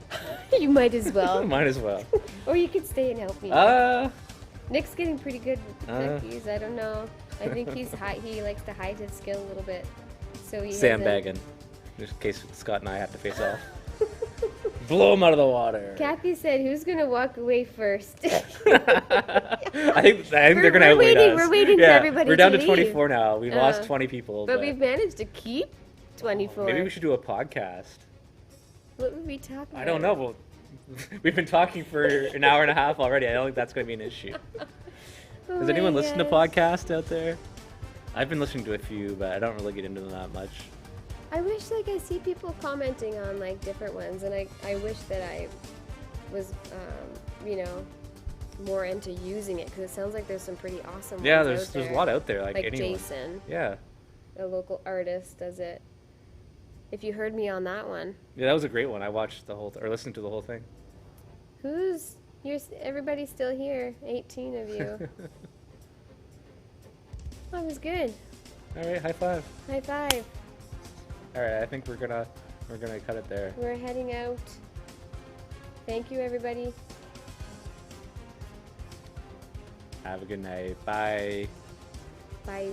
You might as well. Might as well. Or you could stay and help me. Nick's getting pretty good with the cookies. I don't know. I think he's high. He likes to hide his skill a little bit. So he Sandbagging, just in case Scott and I have to face off. Blow him out of the water. Kathy said, "Who's gonna walk away first?" I think they're gonna we're outwit waiting- us. we're waiting for Yeah, everybody We're down to to leave. 24 now. We've lost Uh, 20 people. but we've managed to keep 24. Maybe we should do a podcast. What would we talk about? I don't know. Well, we've been talking for an hour and a half already. I don't think that's going to be an issue. Oh Does my anyone listen to gosh. podcasts out there? I've been listening to a few, but I don't really get into them that much. I wish like I see people commenting on like different ones, and I wish that I was more into using it, because it sounds like there's some pretty awesome Yeah, ones there's out a lot out there. Like like anyone. Jason, Yeah. a local artist, does it. If you heard me on that one, Yeah, that was a great one. I watched the whole or listened to the whole thing. everybody's still here, 18 of you. That was good. All right, high five. High five. All right, I think we're gonna cut it there. We're heading out. Thank you, everybody. Have a good night. Bye. Bye.